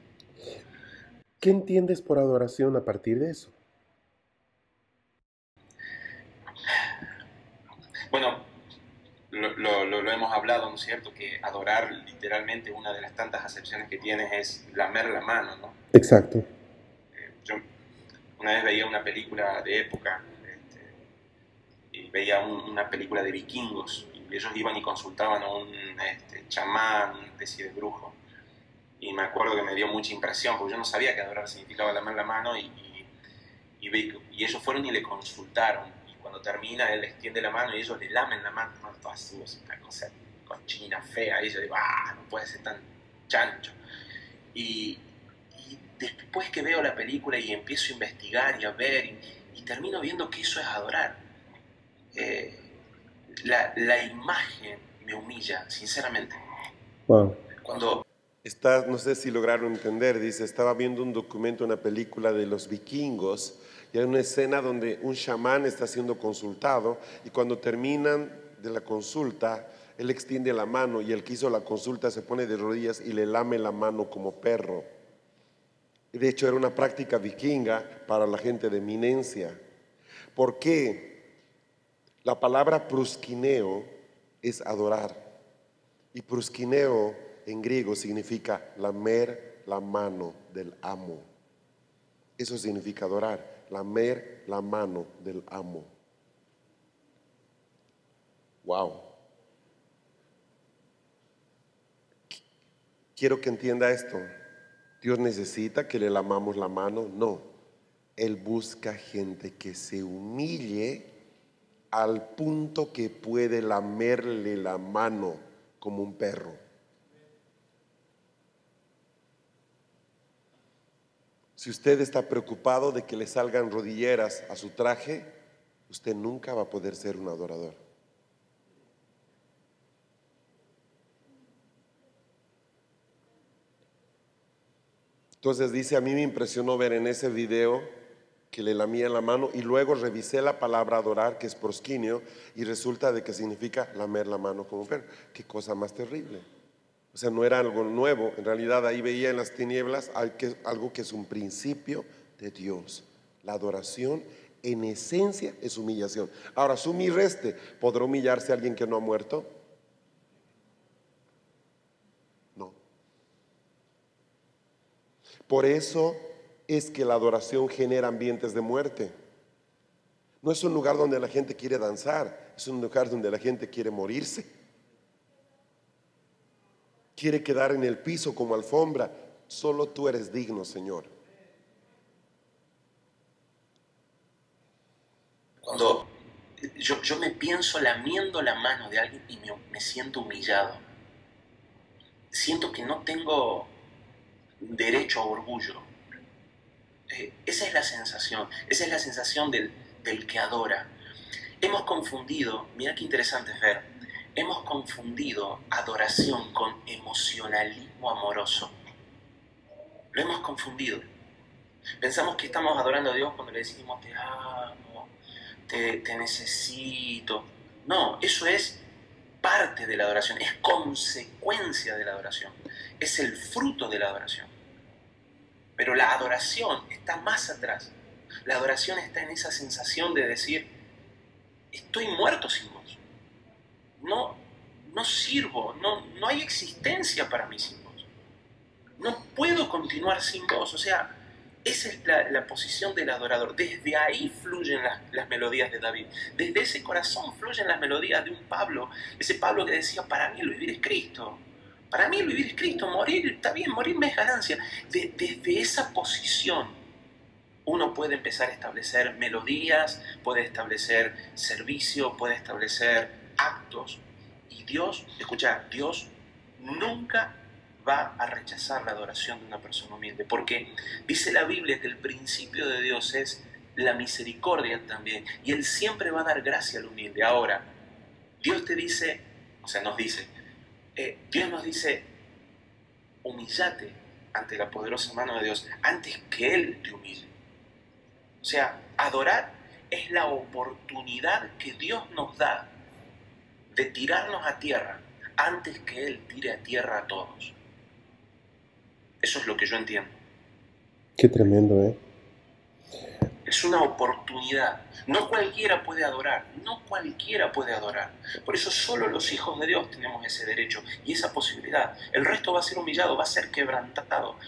¿Qué entiendes por adoración a partir de eso? Bueno, lo hemos hablado, ¿no es cierto? Que adorar, literalmente, una de las tantas acepciones que tienes es lamer la mano, ¿no? Exacto. Yo una vez veía una película de época, y veía una película de vikingos, y ellos iban y consultaban a un chamán, una especie de brujo. Y me acuerdo que me dio mucha impresión, porque yo no sabía que adorar significaba lamer la mano, y ellos fueron y le consultaron. Y cuando termina, él les extiende la mano y ellos le lamen la mano. No, todo así, es una cosa cochina, fea. Y yo digo, no puede ser tan chancho. Y después que veo la película y empiezo a investigar y a ver, y termino viendo que eso es adorar. La imagen me humilla, sinceramente. Wow. Cuando No sé si lograron entender, dice, estaba viendo un documento, una película de los vikingos, y hay una escena donde un chamán está siendo consultado, y cuando terminan de la consulta, él extiende la mano, y el que hizo la consulta se pone de rodillas y le lame la mano como perro. Y de hecho era una práctica vikinga para la gente de eminencia. ¿Por qué? La palabra proskineo es adorar, y proskineo en griego significa lamer la mano del amo. Eso significa adorar, lamer la mano del amo. Wow. Quiero que entienda esto. ¿Dios necesita que le lamamos la mano? No. Él busca gente que se humille al punto que puede lamerle la mano como un perro. Si usted está preocupado de que le salgan rodilleras a su traje, usted nunca va a poder ser un adorador. Entonces dice, a mí me impresionó ver en ese video que le lamía la mano, y luego revisé la palabra adorar, que es proskineo, y resulta de que significa lamer la mano como un perro. Qué cosa más terrible. O sea, no era algo nuevo, en realidad ahí veía en las tinieblas algo que es un principio de Dios. La adoración en esencia es humillación. Ahora, suma y reste, ¿podrá humillarse alguien que no ha muerto? No. Por eso es que la adoración genera ambientes de muerte. No es un lugar donde la gente quiere danzar, es un lugar donde la gente quiere morirse. Quiere quedar en el piso como alfombra. Solo tú eres digno, Señor. Cuando yo me pienso lamiendo la mano de alguien y me siento humillado. Siento que no tengo derecho a orgullo. Esa es la sensación del que adora. Hemos confundido, mira qué interesante es ver, hemos confundido adoración con emocionalismo amoroso. Lo hemos confundido. Pensamos que estamos adorando a Dios cuando le decimos te amo, te necesito. No, eso es parte de la adoración, es consecuencia de la adoración, es el fruto de la adoración. Pero la adoración está más atrás. La adoración está en esa sensación de decir, estoy muerto sin vos. No sirvo, no hay existencia para mí sin vos. No puedo continuar sin vos. O sea, Esa es la posición del adorador. Desde ahí fluyen las melodías de David. Desde ese corazón fluyen las melodías de un Pablo. Ese Pablo que decía, para mí el vivir es Cristo. Para mí el vivir es Cristo. Morir está bien, morirme es ganancia. Desde esa posición uno puede empezar a establecer melodías, puede establecer servicio, puede establecer actos. Y Dios, escucha, Dios nunca va a rechazar la adoración de una persona humilde, porque dice la Biblia que el principio de Dios es la misericordia también, y Él siempre va a dar gracia al humilde. Ahora, Dios te dice, o sea, Dios nos dice, humíllate ante la poderosa mano de Dios antes que Él te humille. O sea, adorar es la oportunidad que Dios nos da de tirarnos a tierra antes que Él tire a tierra a todos. Eso es lo que yo entiendo. Qué tremendo, ¿eh? Es una oportunidad. No cualquiera puede adorar. No cualquiera puede adorar. Por eso solo los hijos de Dios tenemos ese derecho y esa posibilidad. El resto va a ser humillado, va a ser quebrantado.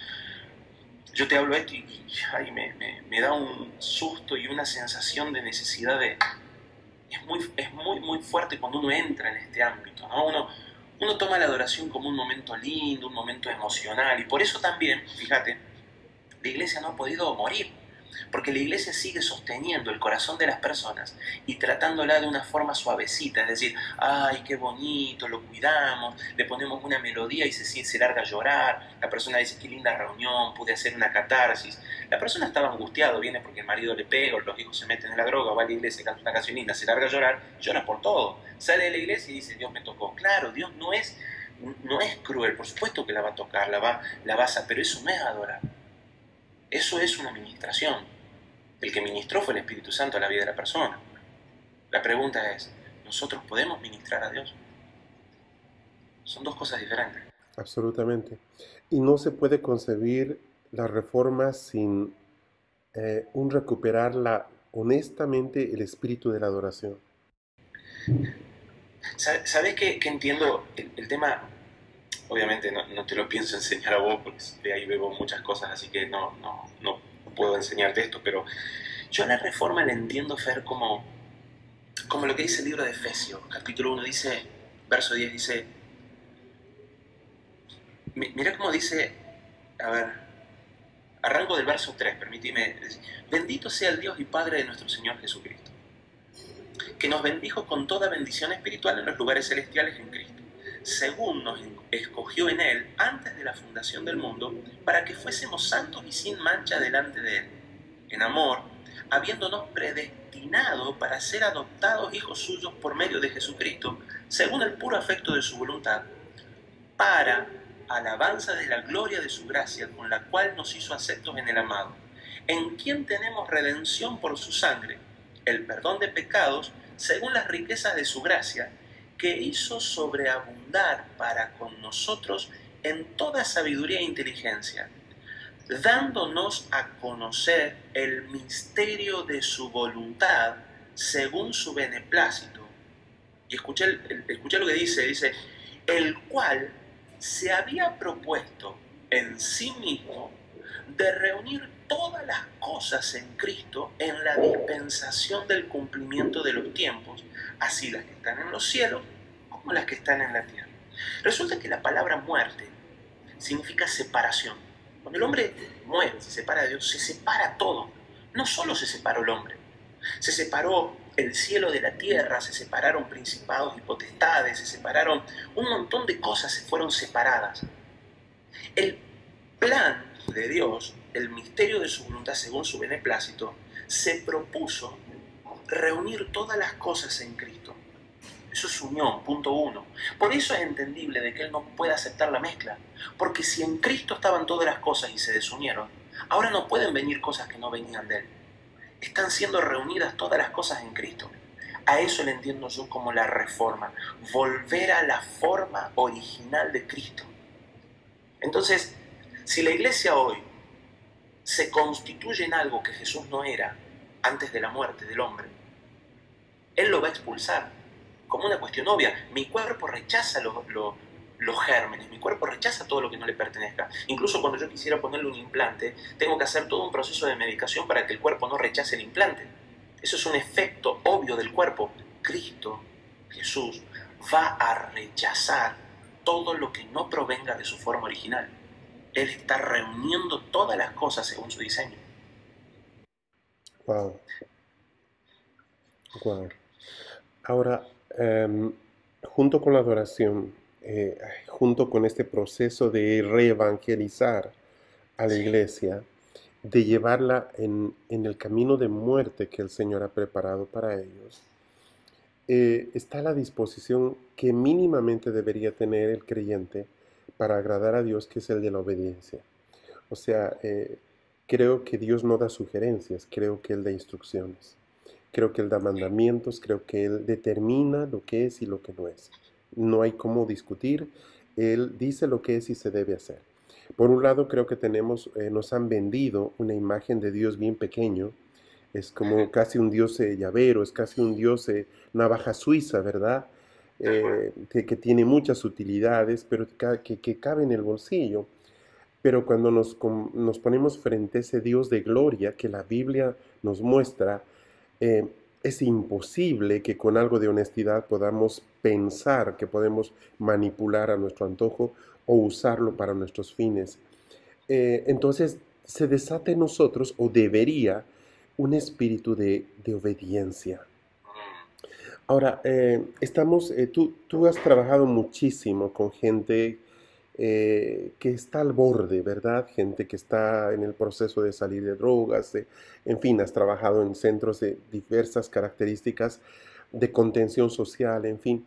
Yo te hablo esto y ay, me da un susto y una sensación de necesidad de... Es muy fuerte cuando uno entra en este ámbito, ¿no? Uno toma la adoración como un momento lindo, un momento emocional, y por eso también, fíjate, la iglesia no ha podido morir, porque la iglesia sigue sosteniendo el corazón de las personas y tratándola de una forma suavecita, es decir, ay, qué bonito, lo cuidamos, le ponemos una melodía y se larga a llorar, la persona dice, qué linda reunión, pude hacer una catarsis. La persona estaba angustiada, viene porque el marido le pega, o los hijos se meten en la droga, va a la iglesia, canta una canción linda, se larga a llorar, llora por todo, sale de la iglesia y dice, Dios me tocó. Claro, Dios no es cruel, por supuesto que la va a tocar, pero eso no es adorar. Eso es una ministración. El que ministró fue el Espíritu Santo a la vida de la persona. La pregunta es, ¿nosotros podemos ministrar a Dios? Son dos cosas diferentes. Absolutamente. Y no se puede concebir la reforma sin recuperar honestamente el espíritu de la adoración. ¿Sabes qué entiendo? El tema, obviamente no te lo pienso enseñar a vos, porque de ahí bebo muchas cosas, así que no puedo enseñarte esto, pero yo la reforma la entiendo, Fer, como lo que dice el libro de Efesios, capítulo 1, dice, verso 10, dice, mira cómo dice, a ver, arranco del verso 3, permíteme, bendito sea el Dios y Padre de nuestro Señor Jesucristo, que nos bendijo con toda bendición espiritual en los lugares celestiales en Cristo, según nos escogió en Él antes de la fundación del mundo, para que fuésemos santos y sin mancha delante de Él, en amor, habiéndonos predestinado para ser adoptados hijos suyos por medio de Jesucristo, según el puro afecto de su voluntad, para alabanza de la gloria de su gracia, con la cual nos hizo aceptos en el amado, en quien tenemos redención por su sangre, el perdón de pecados, según las riquezas de su gracia, que hizo sobreabundar para con nosotros en toda sabiduría e inteligencia, dándonos a conocer el misterio de su voluntad según su beneplácito. Y escuché lo que dice, el cual se había propuesto en sí mismo de reunir todas las cosas en Cristo en la dispensación del cumplimiento de los tiempos, así las que están en los cielos como las que están en la tierra. Resulta que la palabra muerte significa separación. Cuando el hombre muere, se separa de Dios, se separa todo. No solo se separó el hombre, se separó el cielo de la tierra, se separaron principados y potestades, se separaron un montón de cosas, se fueron separadas. El plan de Dios, el misterio de su voluntad según su beneplácito, se propuso reunir todas las cosas en Cristo. Eso es unión, punto uno. Por eso es entendible de que Él no puede aceptar la mezcla, porque si en Cristo estaban todas las cosas y se desunieron, ahora no pueden venir cosas que no venían de Él. Están siendo reunidas todas las cosas en Cristo. A eso le entiendo yo como la reforma, volver a la forma original de Cristo. Entonces, si la iglesia hoy se constituye en algo que Jesús no era antes de la muerte del hombre, Él lo va a expulsar como una cuestión obvia. Mi cuerpo rechaza los gérmenes, mi cuerpo rechaza todo lo que no le pertenezca. Incluso cuando yo quisiera ponerle un implante, tengo que hacer todo un proceso de medicación para que el cuerpo no rechace el implante. Eso es un efecto obvio del cuerpo. Cristo, Jesús, va a rechazar todo lo que no provenga de su forma original. Él está reuniendo todas las cosas según su diseño. Wow. Wow. Ahora, junto con la adoración, junto con este proceso de reevangelizar a la Sí. iglesia, de llevarla en el camino de muerte que el Señor ha preparado para ellos, está la disposición que mínimamente debería tener el creyente para agradar a Dios, que es el de la obediencia. O sea, creo que Dios no da sugerencias, creo que Él da instrucciones. Creo que Él da mandamientos, creo que Él determina lo que es y lo que no es. No hay cómo discutir, Él dice lo que es y se debe hacer. Por un lado, creo que nos han vendido una imagen de Dios bien pequeño, es como casi un Dios llavero, es casi un Dios navaja suiza, ¿verdad? Que tiene muchas utilidades, pero que cabe en el bolsillo. Pero cuando nos ponemos frente a ese Dios de gloria que la Biblia nos muestra, eh, es imposible que con algo de honestidad podamos pensar que podemos manipular a nuestro antojo o usarlo para nuestros fines. Entonces se desata en nosotros, o debería, un espíritu de obediencia. Ahora, tú has trabajado muchísimo con gente que está al borde, ¿verdad? Gente que está en el proceso de salir de drogas, en fin, has trabajado en centros de diversas características de contención social, en fin.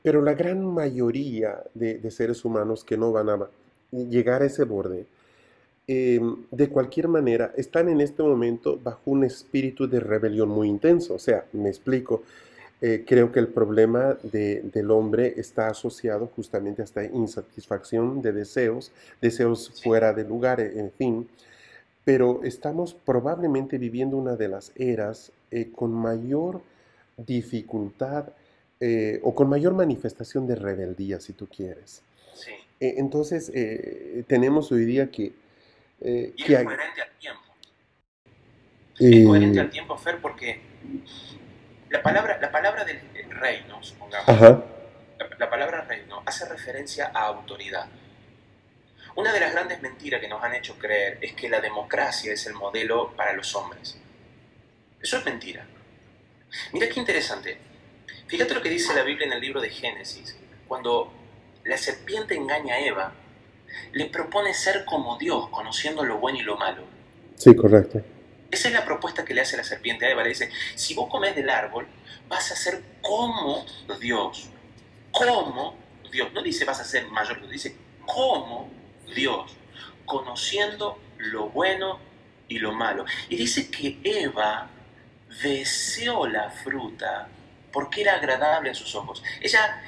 Pero la gran mayoría de seres humanos que no van a llegar a ese borde, de cualquier manera, están en este momento bajo un espíritu de rebelión muy intenso. O sea, me explico. Creo que el problema del hombre está asociado justamente a esta insatisfacción de deseos fuera de lugar, en fin. Pero estamos probablemente viviendo una de las eras con mayor dificultad o con mayor manifestación de rebeldía, si tú quieres. Sí. Entonces, tenemos hoy día que... Y que es hay, coherente al tiempo. Es coherente al tiempo, Fer, porque la palabra del reino, supongamos, ajá, la palabra reino hace referencia a autoridad. Una de las grandes mentiras que nos han hecho creer es que la democracia es el modelo para los hombres. Eso es mentira. Mira qué interesante. Fíjate lo que dice la Biblia en el libro de Génesis. Cuando la serpiente engaña a Eva, le propone ser como Dios, conociendo lo bueno y lo malo. sí, correcto. Esa es la propuesta que le hace la serpiente a Eva. Le dice, si vos comés del árbol, vas a ser como Dios. Como Dios. No dice vas a ser mayor que Dios, dice como Dios. Conociendo lo bueno y lo malo. Y dice que Eva deseó la fruta porque era agradable a sus ojos.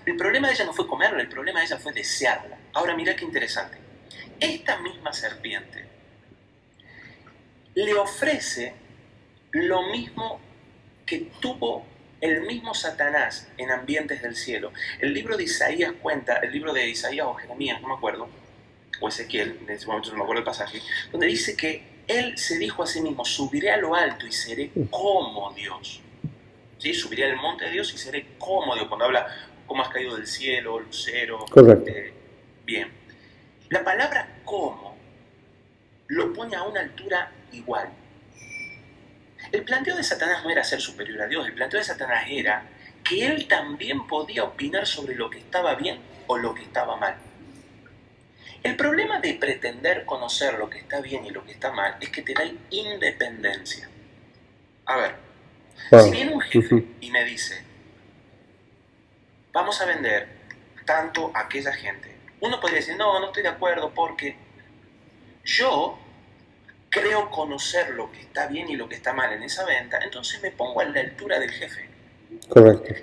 El problema de ella no fue comerla, el problema de ella fue desearla. Ahora mira qué interesante. Esta misma serpiente le ofrece lo mismo que tuvo el mismo Satanás en ambientes del cielo. El libro de Isaías cuenta, el libro de Isaías o Jeremías, no me acuerdo, o Ezequiel, en ese momento no me acuerdo el pasaje, donde dice que él se dijo a sí mismo, subiré a lo alto y seré como Dios. ¿Sí? Subiré al monte de Dios y seré como Dios. Cuando habla cómo has caído del cielo, lucero. Correcto. Bien. La palabra como lo pone a una altura igual. El planteo de Satanás no era ser superior a Dios, el planteo de Satanás era que él también podía opinar sobre lo que estaba bien o lo que estaba mal. El problema de pretender conocer lo que está bien y lo que está mal es que te da independencia. A ver, si viene un jefe y me dice, vamos a vender tanto a aquella gente, uno podría decir, no estoy de acuerdo porque yo creo conocer lo que está bien y lo que está mal en esa venta, entonces me pongo a la altura del jefe. Correcto.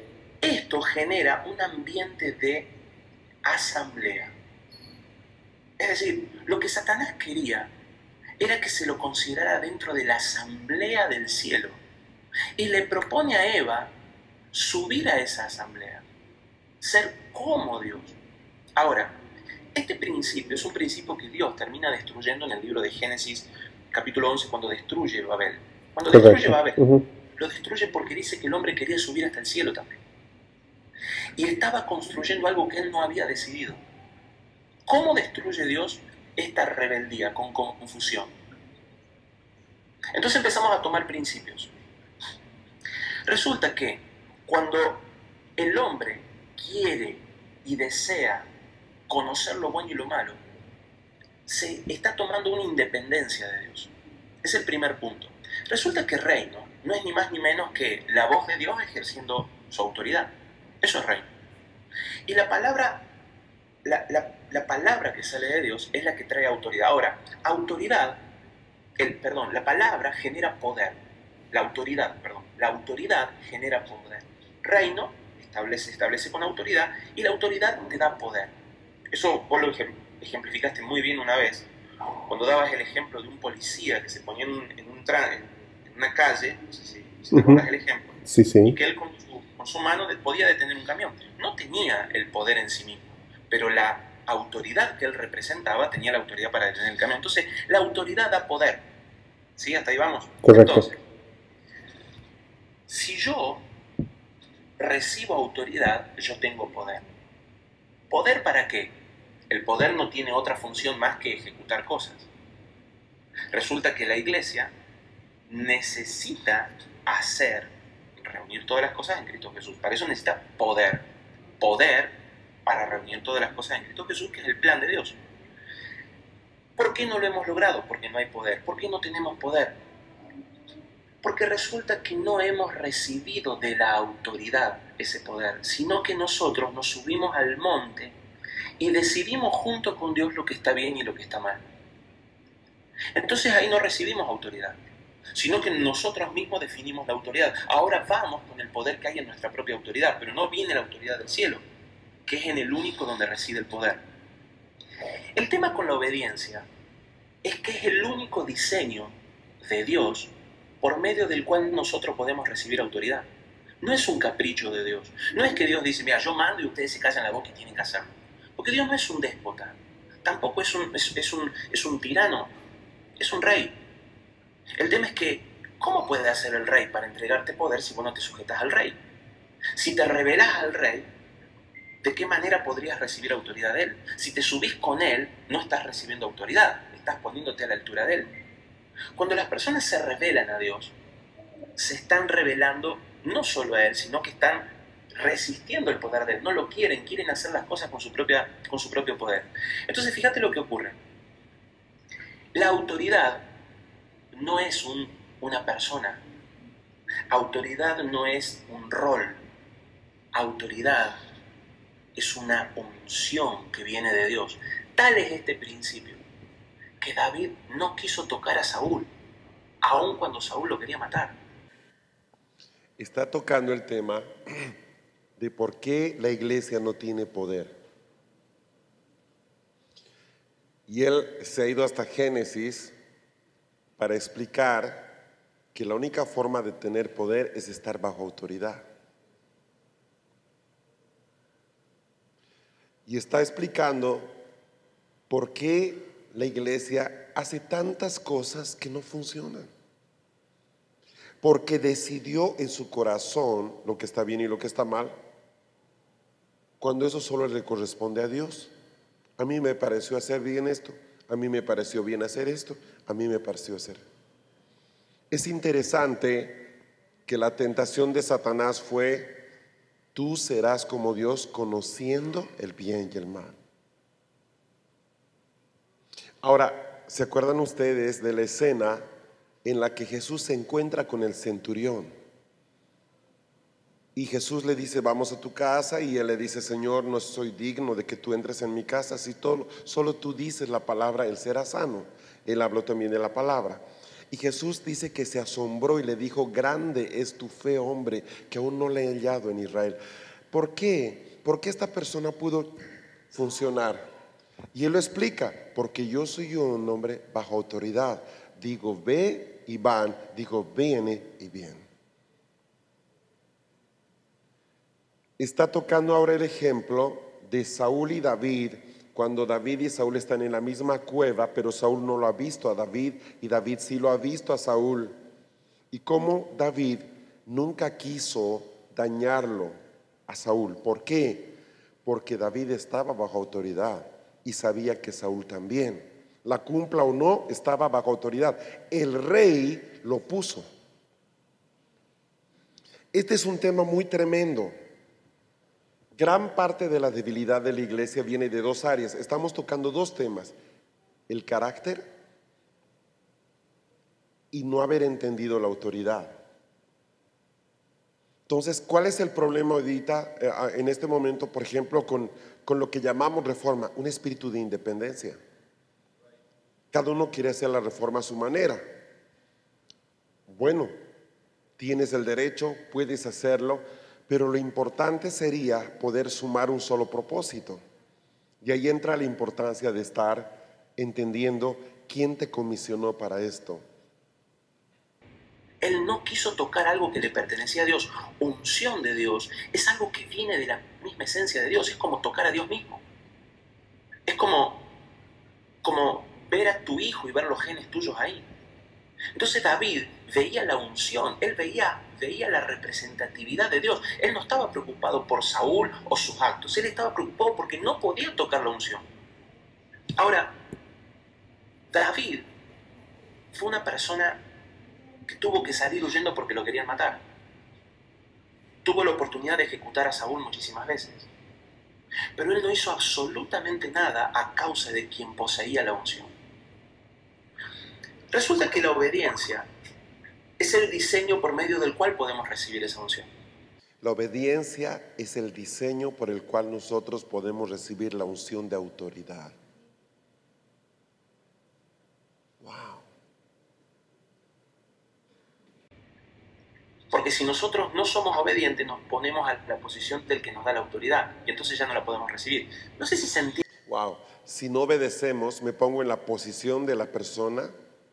Esto genera un ambiente de asamblea. Es decir, lo que Satanás quería era que se lo considerara dentro de la asamblea del cielo. Y le propone a Eva subir a esa asamblea, ser como Dios. Ahora, este principio es un principio que Dios termina destruyendo en el libro de Génesis, capítulo 11, cuando destruye Babel. Cuando destruye Babel, lo destruye porque dice que el hombre quería subir hasta el cielo también. Y estaba construyendo algo que él no había decidido. ¿Cómo destruye Dios esta rebeldía con confusión? Entonces empezamos a tomar principios. Resulta que cuando el hombre quiere y desea conocer lo bueno y lo malo, se está tomando una independencia de Dios. Es el primer punto. Resulta que reino no es ni más ni menos que la voz de Dios ejerciendo su autoridad. Eso es reino. Y la palabra que sale de Dios es la que trae autoridad. Ahora, la palabra genera poder. La autoridad genera poder. Reino establece con autoridad, y la autoridad te da poder. Eso vos lo ejemplificaste muy bien una vez, cuando dabas el ejemplo de un policía que se ponía en una calle, no sé si te acuerdas el ejemplo, sí, sí. y que él con su mano podía detener un camión. No tenía el poder en sí mismo, pero la autoridad que él representaba tenía la autoridad para detener el camión. Entonces, la autoridad da poder. ¿Sí? Hasta ahí vamos. Correcto. Entonces, si yo recibo autoridad, yo tengo poder. ¿Poder para qué? El poder no tiene otra función más que ejecutar cosas. Resulta que la iglesia necesita reunir todas las cosas en Cristo Jesús. Para eso necesita poder. Poder para reunir todas las cosas en Cristo Jesús, que es el plan de Dios. ¿Por qué no lo hemos logrado? Porque no hay poder. ¿Por qué no tenemos poder? Porque resulta que no hemos recibido de la autoridad ese poder, sino que nosotros nos subimos al monte y decidimos junto con Dios lo que está bien y lo que está mal. Entonces ahí no recibimos autoridad, sino que nosotros mismos definimos la autoridad. Ahora vamos con el poder que hay en nuestra propia autoridad, pero no viene la autoridad del cielo, que es en el único donde reside el poder. El tema con la obediencia es que es el único diseño de Dios por medio del cual nosotros podemos recibir autoridad. No es un capricho de Dios. No es que Dios dice, mira, yo mando y ustedes se callan la boca y tienen que hacerlo. Porque Dios no es un déspota. Tampoco es un tirano. Es un rey. El tema es que, ¿cómo puede hacer el rey para entregarte poder si vos no te sujetas al rey? Si te rebelas al rey, ¿de qué manera podrías recibir autoridad de él? Si te subís con él, no estás recibiendo autoridad. Estás poniéndote a la altura de él. Cuando las personas se rebelan a Dios, se están rebelando no solo a Él, sino que están resistiendo el poder de Él. No lo quieren hacer las cosas con su propio poder. Entonces, fíjate lo que ocurre. La autoridad no es una persona. Autoridad no es un rol. Autoridad es una unción que viene de Dios. Tal es este principio, que David no quiso tocar a Saúl, aun cuando Saúl lo quería matar. Está tocando el tema de por qué la iglesia no tiene poder. Y él se ha ido hasta Génesis para explicar que la única forma de tener poder es estar bajo autoridad. Y está explicando por qué la iglesia hace tantas cosas que no funcionan. Porque decidió en su corazón lo que está bien y lo que está mal, cuando eso solo le corresponde a Dios. A mí me pareció hacer bien esto, a mí me pareció bien hacer esto, a mí me pareció hacer. Es interesante que la tentación de Satanás fue: tú serás como Dios, conociendo el bien y el mal. Ahora, ¿se acuerdan ustedes de la escena en la que Jesús se encuentra con el centurión? Y Jesús le dice, vamos a tu casa, y él le dice, Señor, no soy digno de que tú entres en mi casa, si solo tú dices la palabra, él será sano. Él habló también de la palabra. Y Jesús dice que se asombró y le dijo, grande es tu fe, hombre, que aún no le he hallado en Israel. ¿Por qué? ¿Por qué esta persona pudo funcionar? Y él lo explica, porque yo soy un hombre bajo autoridad. Digo, ve y van, digo, viene y bien. Está tocando ahora el ejemplo de Saúl y David, cuando David y Saúl están en la misma cueva, pero Saúl no lo ha visto a David y David sí lo ha visto a Saúl. Y cómo David nunca quiso dañarlo a Saúl. ¿Por qué? Porque David estaba bajo autoridad y sabía que Saúl también. La cumpla o no, estaba bajo autoridad. El rey lo puso. Este es un tema muy tremendo. Gran parte de la debilidad de la iglesia viene de dos áreas. Estamos tocando dos temas: el carácter y no haber entendido la autoridad. Entonces, ¿cuál es el problema ahorita, en este momento, por ejemplo, con lo que llamamos reforma? Un espíritu de independencia. Cada uno quiere hacer la reforma a su manera. Bueno, tienes el derecho, puedes hacerlo, pero lo importante sería poder sumar un solo propósito. Y ahí entra la importancia de estar entendiendo quién te comisionó para esto. Él no quiso tocar algo que le pertenecía a Dios. Unción de Dios es algo que viene de la misma esencia de Dios. Es como tocar a Dios mismo. Es como ver a tu hijo y ver los genes tuyos ahí. Entonces David veía la unción, él veía la representatividad de Dios. Él no estaba preocupado por Saúl o sus actos, él estaba preocupado porque no podía tocar la unción. Ahora, David fue una persona que tuvo que salir huyendo porque lo querían matar. Tuvo la oportunidad de ejecutar a Saúl muchísimas veces, pero él no hizo absolutamente nada a causa de quien poseía la unción. Resulta que la obediencia es el diseño por medio del cual podemos recibir esa unción. La obediencia es el diseño por el cual nosotros podemos recibir la unción de autoridad. Wow. Porque si nosotros no somos obedientes, nos ponemos a la posición del que nos da la autoridad y entonces ya no la podemos recibir. No sé si se entiende. Wow. Si no obedecemos, me pongo en la posición de la persona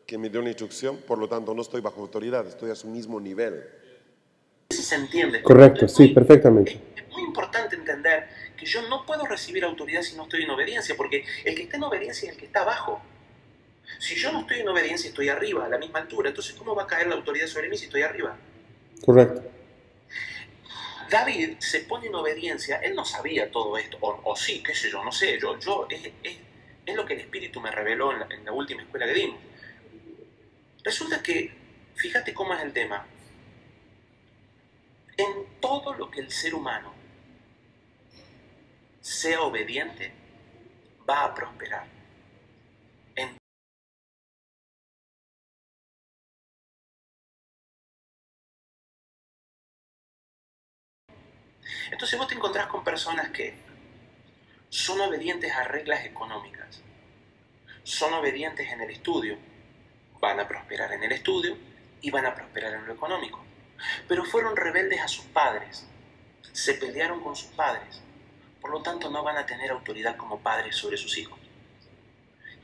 que me dio una instrucción, por lo tanto no estoy bajo autoridad, estoy a su mismo nivel. No sé si se entiende. Correcto, sí, perfectamente. Es muy importante entender que yo no puedo recibir autoridad si no estoy en obediencia, porque el que está en obediencia es el que está abajo. Si yo no estoy en obediencia, estoy arriba, a la misma altura. Entonces, ¿cómo va a caer la autoridad sobre mí si estoy arriba? Correcto. David se pone en obediencia, él no sabía todo esto, o sí, qué sé yo, no sé, es lo que el Espíritu me reveló en la última escuela que dimos. Resulta que, fíjate cómo es el tema, en todo lo que el ser humano sea obediente, va a prosperar. Entonces vos te encontrás con personas que son obedientes a reglas económicas, son obedientes en el estudio, van a prosperar en el estudio y van a prosperar en lo económico. Pero fueron rebeldes a sus padres, se pelearon con sus padres, por lo tanto no van a tener autoridad como padres sobre sus hijos.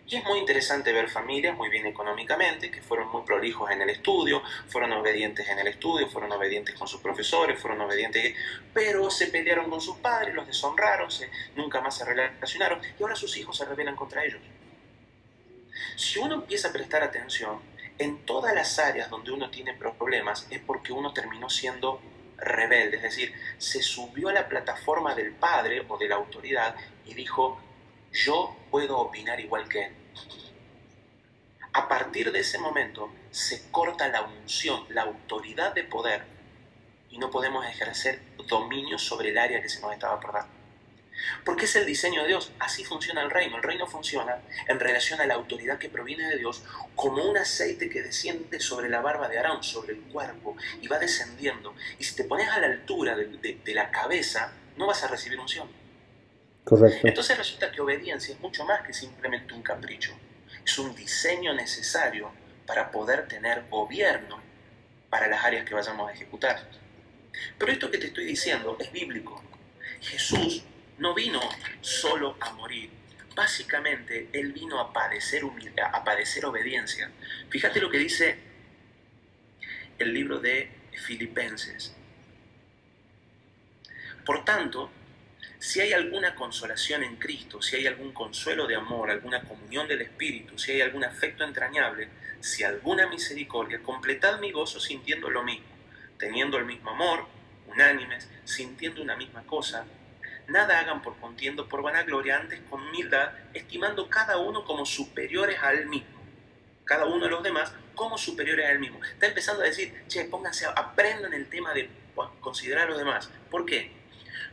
Y es muy interesante ver familias muy bien económicamente, que fueron muy prolijos en el estudio, fueron obedientes en el estudio, fueron obedientes con sus profesores, fueron obedientes, pero se pelearon con sus padres, los deshonraron, nunca más se relacionaron y ahora sus hijos se rebelan contra ellos. Si uno empieza a prestar atención, en todas las áreas donde uno tiene problemas es porque uno terminó siendo rebelde, es decir, se subió a la plataforma del padre o de la autoridad y dijo, yo puedo opinar igual que él. A partir de ese momento se corta la unción, la autoridad de poder y no podemos ejercer dominio sobre el área que se nos estaba por dar. Porque es el diseño de Dios, así funciona el reino. El reino funciona en relación a la autoridad que proviene de Dios como un aceite que desciende sobre la barba de Aarón, sobre el cuerpo, y va descendiendo. Y si te pones a la altura de la cabeza, no vas a recibir unción. Correcto. Entonces resulta que obediencia es mucho más que simplemente un capricho. Es un diseño necesario para poder tener gobierno para las áreas que vayamos a ejecutar. Pero esto que te estoy diciendo es bíblico. Jesús no vino solo a morir. Básicamente, Él vino a padecer humildad, a padecer obediencia. Fíjate lo que dice el libro de Filipenses. Por tanto, Si hay alguna consolación en Cristo, si hay algún consuelo de amor, alguna comunión del Espíritu, si hay algún afecto entrañable, si alguna misericordia, completad mi gozo sintiendo lo mismo, teniendo el mismo amor, unánimes, sintiendo una misma cosa. Nada hagan por contienda o por vanagloria, antes con humildad, estimando cada uno como superiores a él mismo. Cada uno de los demás como superiores a él mismo. Está empezando a decir, che, pónganse, aprendan el tema de considerar a los demás. ¿Por qué?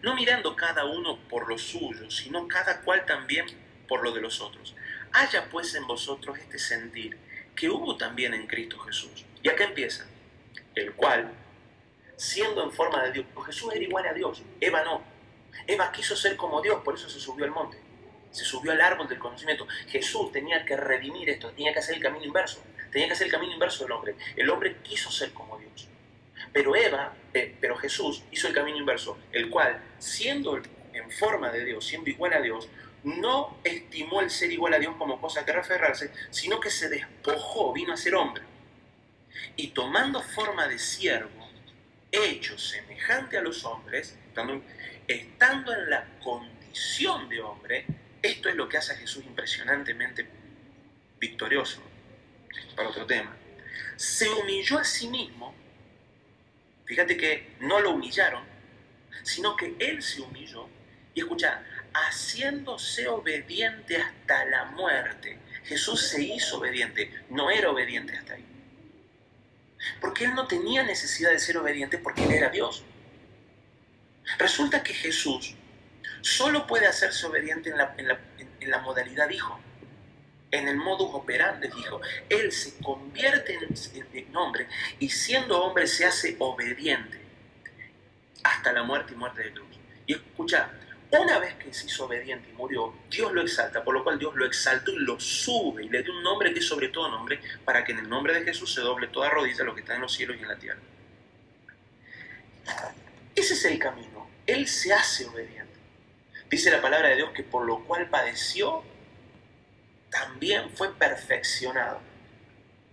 No mirando cada uno por lo suyo, sino cada cual también por lo de los otros. Haya pues en vosotros este sentir que hubo también en Cristo Jesús. Y acá empieza. El cual, siendo en forma de Dios, Jesús era igual a Dios, Eva no. Eva quiso ser como Dios, por eso se subió al monte. Se subió al árbol del conocimiento. Jesús tenía que redimir esto, tenía que hacer el camino inverso. Tenía que hacer el camino inverso del hombre. El hombre quiso ser como Dios. Pero Jesús hizo el camino inverso, el cual, siendo en forma de Dios, siendo igual a Dios, no estimó el ser igual a Dios como cosa que referrarse, sino que se despojó, vino a ser hombre. Y tomando forma de siervo, hecho semejante a los hombres, estando en la condición de hombre, esto es lo que hace a Jesús impresionantemente victorioso. Para otro tema. Se humilló a sí mismo. Fíjate que no lo humillaron, sino que él se humilló. Y escucha, haciéndose obediente hasta la muerte. Jesús se hizo obediente, no era obediente hasta ahí. Porque él no tenía necesidad de ser obediente porque él era Dios. Resulta que Jesús solo puede hacerse obediente en la modalidad hijo, en el modus operandi hijo. Él se convierte en hombre y siendo hombre se hace obediente hasta la muerte y muerte de cruz. Y escucha, una vez que se hizo obediente y murió, Dios lo exalta, por lo cual Dios lo exaltó y lo sube y le dio un nombre que es sobre todo nombre, para que en el nombre de Jesús se doble toda rodilla lo que está en los cielos y en la tierra. Ese es el camino. Él se hace obediente. Dice la palabra de Dios que por lo cual padeció, también fue perfeccionado.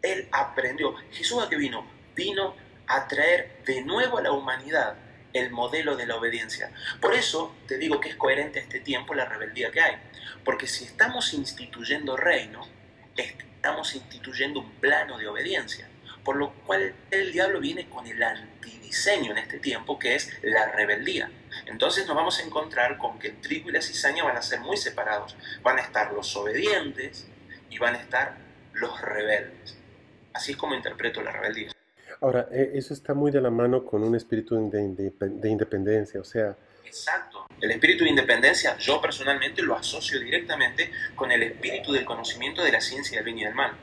Él aprendió. ¿Jesús a qué vino? Vino a traer de nuevo a la humanidad el modelo de la obediencia. Por eso te digo que es coherente a este tiempo la rebeldía que hay. Porque si estamos instituyendo reino, estamos instituyendo un plano de obediencia. Por lo cual el diablo viene con el antidiseño en este tiempo, que es la rebeldía. Entonces nos vamos a encontrar con que el trigo y la cizaña van a ser muy separados. Van a estar los obedientes y van a estar los rebeldes. Así es como interpreto la rebeldía. Ahora, eso está muy de la mano con un espíritu de independencia, o sea... Exacto. El espíritu de independencia, yo personalmente lo asocio directamente con el espíritu del conocimiento de la ciencia del bien y del mal.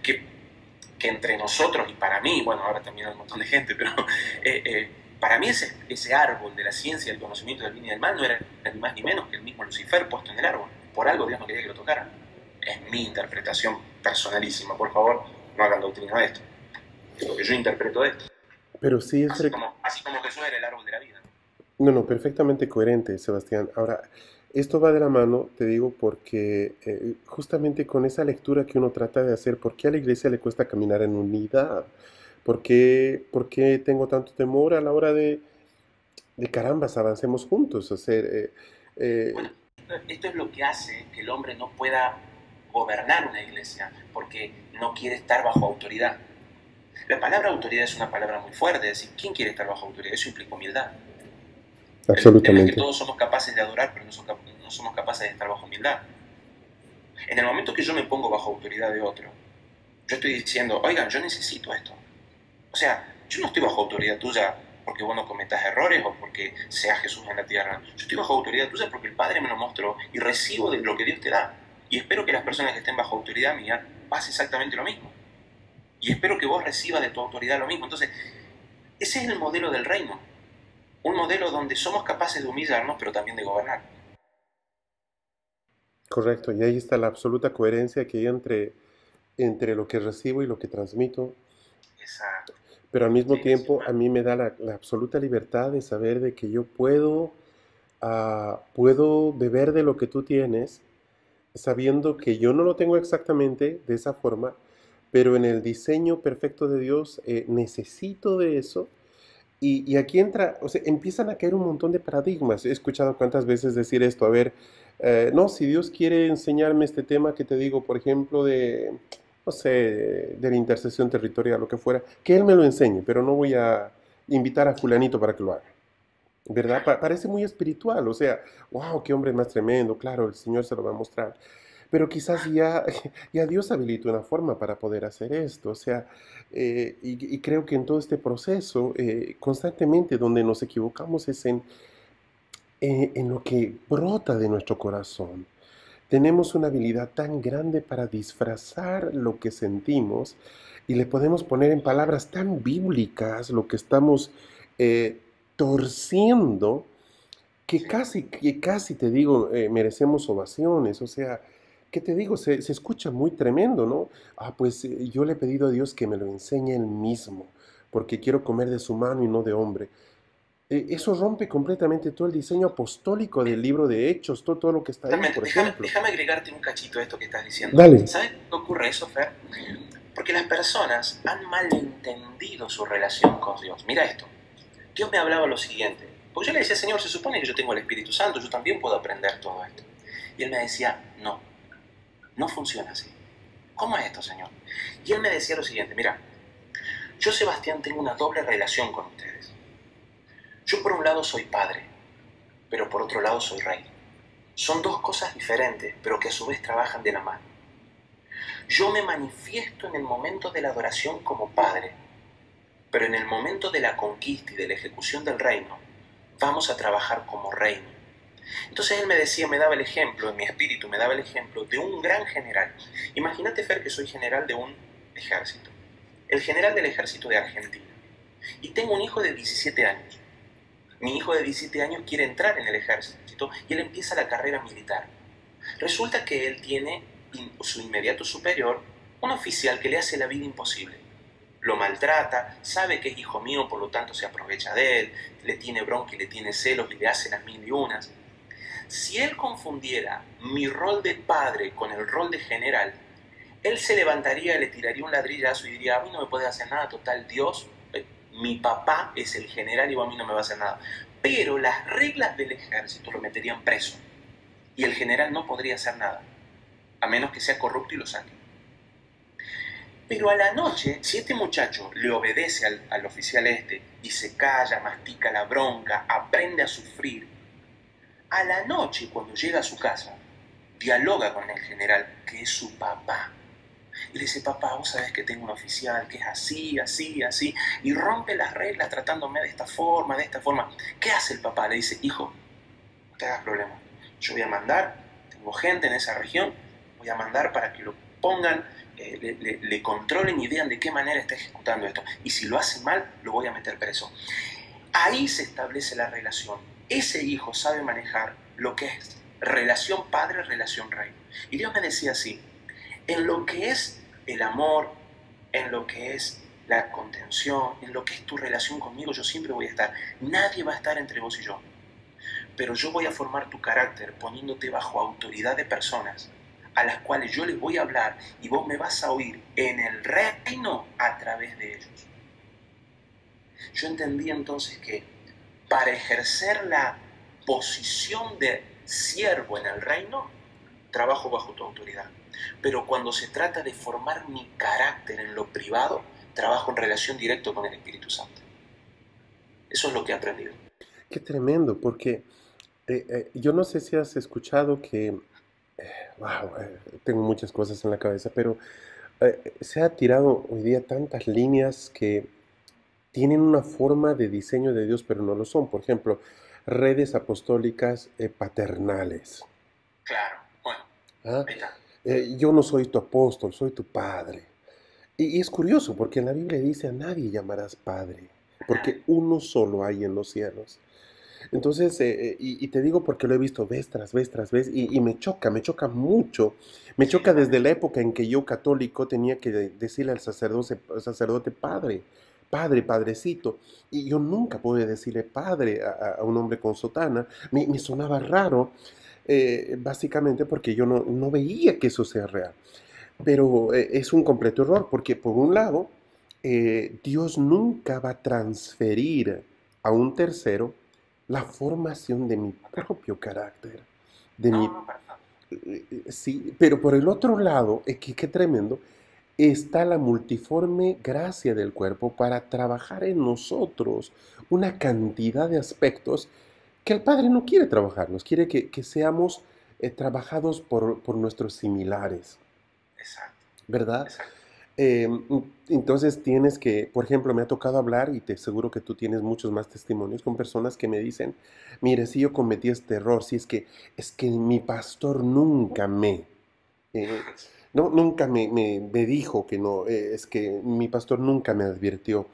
Que entre nosotros y para mí, bueno, ahora también hay un montón de gente, pero para mí ese árbol de la ciencia del conocimiento del bien y del mal no era ni más ni menos que el mismo Lucifer puesto en el árbol. Por algo Dios no quería que lo tocaran. Es mi interpretación personalísima, por favor, no hagan doctrina de esto. Es lo que yo interpreto de esto. Pero sí es... Así como Jesús era el árbol de la vida. No, perfectamente coherente, Sebastián. Ahora, esto va de la mano, te digo, porque justamente con esa lectura que uno trata de hacer, ¿por qué a la iglesia le cuesta caminar en unidad? ¿Por qué tengo tanto temor a la hora de carambas, avancemos juntos? Bueno, esto es lo que hace que el hombre no pueda gobernar una iglesia, porque no quiere estar bajo autoridad. La palabra autoridad es una palabra muy fuerte, es decir, ¿quién quiere estar bajo autoridad? Eso implica humildad. Absolutamente. El tema es que todos somos capaces de adorar, pero no somos capaces de estar bajo humildad. En el momento que yo me pongo bajo autoridad de otro, yo estoy diciendo, oigan, yo necesito esto. O sea, yo no estoy bajo autoridad tuya porque vos no cometas errores o porque seas Jesús en la tierra. Yo estoy bajo autoridad tuya porque el Padre me lo mostró y recibo de lo que Dios te da. Y espero que las personas que estén bajo autoridad mía pase exactamente lo mismo. Y espero que vos recibas de tu autoridad lo mismo. Entonces, ese es el modelo del reino. Un modelo donde somos capaces de humillarnos, pero también de gobernar. Correcto, y ahí está la absoluta coherencia que hay entre lo que recibo y lo que transmito. Exacto. Pero al mismo tiempo a mí me da la absoluta libertad de saber de que yo puedo beber de lo que tú tienes, sabiendo que yo no lo tengo exactamente de esa forma, pero en el diseño perfecto de Dios necesito de eso Y aquí entra, o sea, empiezan a caer un montón de paradigmas. He escuchado cuántas veces decir esto, a ver, no, si Dios quiere enseñarme este tema que te digo, por ejemplo, de, no sé, de la intercesión territorial, lo que fuera, que Él me lo enseñe, pero no voy a invitar a fulanito para que lo haga. ¿Verdad? Parece muy espiritual, o sea, wow, qué hombre más tremendo, claro, el Señor se lo va a mostrar. Pero quizás ya, ya Dios habilitó una forma para poder hacer esto, o sea, y creo que en todo este proceso, constantemente donde nos equivocamos es en lo que brota de nuestro corazón. Tenemos una habilidad tan grande para disfrazar lo que sentimos y le podemos poner en palabras tan bíblicas lo que estamos torciendo Sí. que casi te digo, merecemos ovaciones. O sea, ¿qué te digo? Se escucha muy tremendo, ¿no? Ah, pues yo le he pedido a Dios que me lo enseñe Él mismo, porque quiero comer de su mano y no de hombre. Eso rompe completamente todo el diseño apostólico del libro de Hechos, todo lo que está ahí, Totalmente. por Déjame, ejemplo. déjame agregarte un cachito a esto que estás diciendo. Dale. ¿Sabes por qué ocurre eso, Fer? Porque las personas han malentendido su relación con Dios. Mira esto. Dios me hablaba lo siguiente. Porque yo le decía, Señor, se supone que yo tengo el Espíritu Santo, yo también puedo aprender todo esto. Y Él me decía, no, no funciona así. ¿Cómo es esto, Señor? Y Él me decía lo siguiente, mira, yo, Sebastián, tengo una doble relación con ustedes. Yo por un lado soy padre, pero por otro lado soy rey. Son dos cosas diferentes, pero que a su vez trabajan de la mano. Yo me manifiesto en el momento de la adoración como padre, pero en el momento de la conquista y de la ejecución del reino, vamos a trabajar como reino. Entonces él me decía, me daba el ejemplo, en mi espíritu me daba el ejemplo de un gran general. Imagínate, Fer, que soy general de un ejército, el general del ejército de Argentina, y tengo un hijo de 17 años. Mi hijo de 17 años quiere entrar en el ejército y él empieza la carrera militar. Resulta que él tiene su inmediato superior, un oficial que le hace la vida imposible. Lo maltrata, sabe que es hijo mío, por lo tanto se aprovecha de él, le tiene bronca y le tiene celos y le hace las mil y unas. Si él confundiera mi rol de padre con el rol de general, él se levantaría, le tiraría un ladrillazo y diría, a mí no me puede hacer nada, total, Dios, mi papá es el general y a mí no me va a hacer nada. Pero las reglas del ejército lo meterían preso y el general no podría hacer nada, a menos que sea corrupto y lo saque. Pero a la noche, si este muchacho le obedece al oficial este y se calla, mastica la bronca, aprende a sufrir, a la noche, cuando llega a su casa, dialoga con el general, que es su papá. Y le dice, papá, vos sabés que tengo un oficial que es así, así, así, y rompe las reglas tratándome de esta forma, de esta forma. ¿Qué hace el papá? Le dice, hijo, no te hagas problema. Yo voy a mandar, tengo gente en esa región, voy a mandar para que lo pongan, le controlen y vean de qué manera está ejecutando esto. Y si lo hace mal, lo voy a meter preso. Ahí se establece la relación. Ese hijo sabe manejar lo que es relación padre, relación rey. Y Dios me decía así, en lo que es el amor, en lo que es la contención, en lo que es tu relación conmigo, yo siempre voy a estar. Nadie va a estar entre vos y yo. Pero yo voy a formar tu carácter poniéndote bajo autoridad de personas a las cuales yo les voy a hablar y vos me vas a oír en el reino a través de ellos. Yo entendí entonces que para ejercer la posición de siervo en el reino, trabajo bajo tu autoridad. Pero cuando se trata de formar mi carácter en lo privado, trabajo en relación directa con el Espíritu Santo. Eso es lo que he aprendido. Qué tremendo, porque yo no sé si has escuchado que, wow, tengo muchas cosas en la cabeza, pero se ha tirado hoy día tantas líneas que tienen una forma de diseño de Dios, pero no lo son. Por ejemplo, redes apostólicas paternales. Claro, bueno, ¿Ah? ahí está. Yo no soy tu apóstol, soy tu padre. Y es curioso, porque en la Biblia dice, a nadie llamarás padre, porque uno solo hay en los cielos. Entonces, y te digo porque lo he visto vez tras vez tras vez, y me choca mucho. Me Sí, choca desde la época en que yo, católico, tenía que decirle al sacerdote padre, padre, padrecito. Y yo nunca pude decirle padre a un hombre con sotana. Me sonaba raro, básicamente porque yo no veía que eso sea real. Pero es un completo error, porque por un lado, Dios nunca va a transferir a un tercero la formación de mi propio carácter, de No, mi... no, para nada. Sí, pero por el otro lado, qué tremendo, está la multiforme gracia del cuerpo para trabajar en nosotros una cantidad de aspectos que el Padre no quiere trabajarnos, quiere que seamos trabajados por nuestros similares, Exacto, ¿verdad? exacto. Eh, entonces tienes que, por ejemplo, me ha tocado hablar y te seguro que tú tienes muchos más testimonios con personas que me dicen, mire, si yo cometí este error, si es que mi pastor nunca eh, no, nunca me dijo que no, es que mi pastor nunca me advirtió.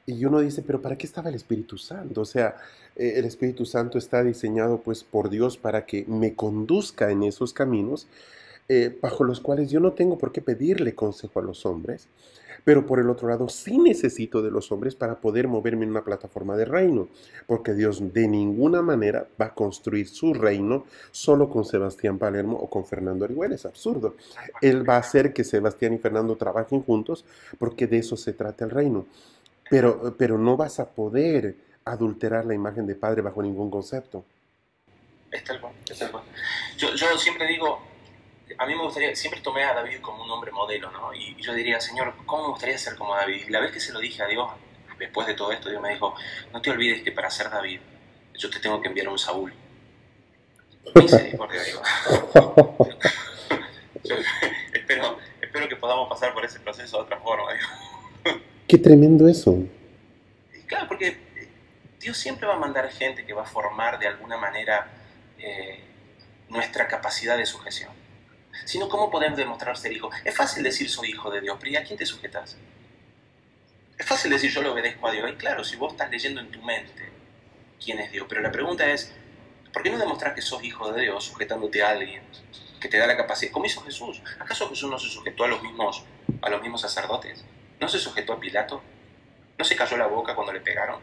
Y uno dice, pero ¿para qué estaba el Espíritu Santo? O sea, el Espíritu Santo está diseñado pues por Dios para que me conduzca en esos caminos bajo los cuales yo no tengo por qué pedirle consejo a los hombres, pero por el otro lado sí necesito de los hombres para poder moverme en una plataforma de reino, porque Dios de ninguna manera va a construir su reino solo con Sebastián Palermo o con Fernando Orihuela, es absurdo. Él va a hacer que Sebastián y Fernando trabajen juntos porque de eso se trata el reino, pero no vas a poder adulterar la imagen de Padre bajo ningún concepto. Es tal cual, es tal cual. Yo siempre digo, a mí me gustaría, siempre tomé a David como un hombre modelo, ¿no? Y yo diría, Señor, ¿cómo me gustaría ser como David? Y la vez que se lo dije a Dios, después de todo esto, Dios me dijo, no te olvides que para ser David, yo te tengo que enviar un Saúl. Misericordia, digo. Yo espero que podamos pasar por ese proceso de otra forma, digo. Qué tremendo eso. Y claro, porque Dios siempre va a mandar gente que va a formar de alguna manera eh, nuestra capacidad de sujeción. Si no, ¿cómo podemos demostrar ser hijo? Es fácil decir soy hijo de Dios, pero ¿y a quién te sujetas? Es fácil decir yo le obedezco a Dios. Y claro, si vos estás leyendo en tu mente quién es Dios, pero la pregunta es, ¿por qué no demostrar que sos hijo de Dios sujetándote a alguien que te da la capacidad? ¿Cómo hizo Jesús? ¿Acaso Jesús no se sujetó a los mismos sacerdotes? ¿No se sujetó a Pilato? ¿No se cayó la boca cuando le pegaron?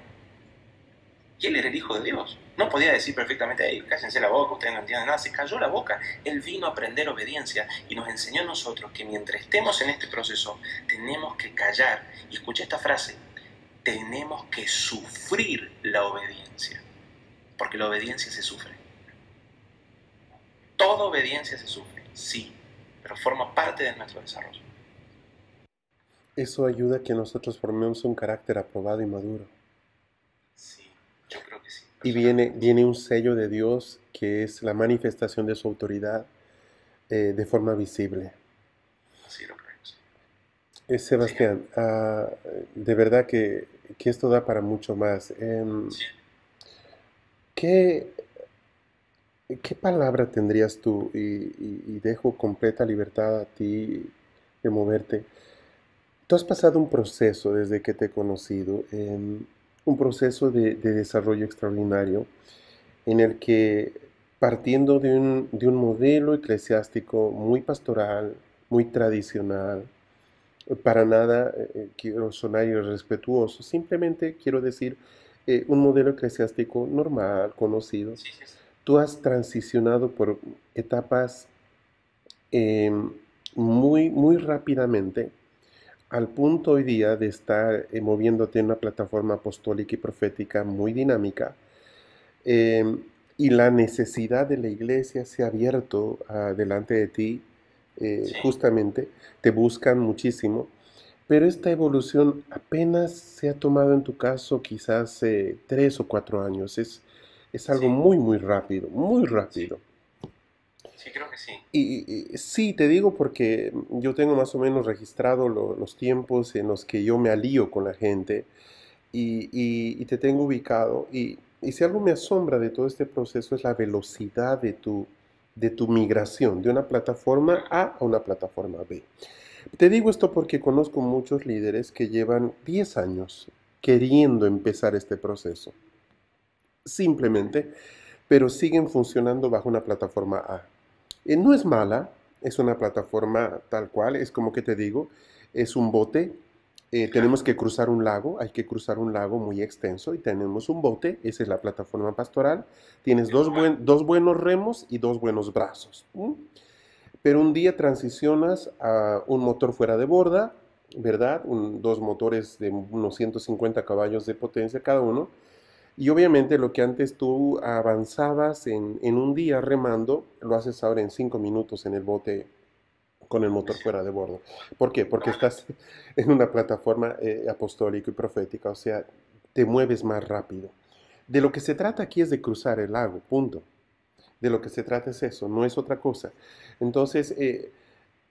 Y él era el hijo de Dios. No podía decir perfectamente, hey, cállense la boca, ustedes no entienden nada. Se cayó la boca. Él vino a aprender obediencia y nos enseñó a nosotros que mientras estemos en este proceso, tenemos que callar. Y escuché esta frase, tenemos que sufrir la obediencia. Porque la obediencia se sufre. Toda obediencia se sufre, sí, pero forma parte de nuestro desarrollo. Eso ayuda a que nosotros formemos un carácter aprobado y maduro. Sí, yo creo que sí. Y viene un sello de Dios que es la manifestación de su autoridad de forma visible. Así lo creemos. Sebastián, de verdad que esto da para mucho más. Sí. ¿Qué, qué palabra tendrías tú? Y dejo completa libertad a ti de moverte. Tú has pasado un proceso desde que te he conocido, un proceso de desarrollo extraordinario en el que partiendo de un modelo eclesiástico muy pastoral, muy tradicional, para nada quiero sonar irrespetuoso, simplemente quiero decir un modelo eclesiástico normal, conocido. Sí, sí, sí. Tú has transicionado por etapas eh, muy rápidamente al punto hoy día de estar moviéndote en una plataforma apostólica y profética muy dinámica, eh, y la necesidad de la iglesia se ha abierto delante de ti, Sí. justamente, te buscan muchísimo, pero esta evolución apenas se ha tomado en tu caso quizás 3 o 4 años, es algo Sí, muy rápido, muy sí, rápido. sí, creo que sí. Y sí, te digo porque yo tengo más o menos registrado los tiempos en los que yo me alío con la gente y te tengo ubicado. Y si algo me asombra de todo este proceso es la velocidad de tu migración de una plataforma A una plataforma B. Te digo esto porque conozco muchos líderes que llevan 10 años queriendo empezar este proceso, simplemente, pero siguen funcionando bajo una plataforma A. No es mala, es una plataforma tal cual, es como que te digo, es un bote, tenemos Claro. que cruzar un lago, hay que cruzar un lago muy extenso y tenemos un bote, esa es la plataforma pastoral, tienes Qué bueno. dos buenos remos y 2 buenos brazos. Pero un día transicionas a un motor fuera de borda ¿verdad? Dos motores de unos 150 caballos de potencia cada uno. Y obviamente lo que antes tú avanzabas en un día remando, lo haces ahora en 5 minutos en el bote con el motor fuera de bordo. ¿Por qué? Porque estás en una plataforma apostólica y profética, o sea, te mueves más rápido. De lo que se trata aquí es de cruzar el lago, punto. De lo que se trata es eso, no es otra cosa. Entonces,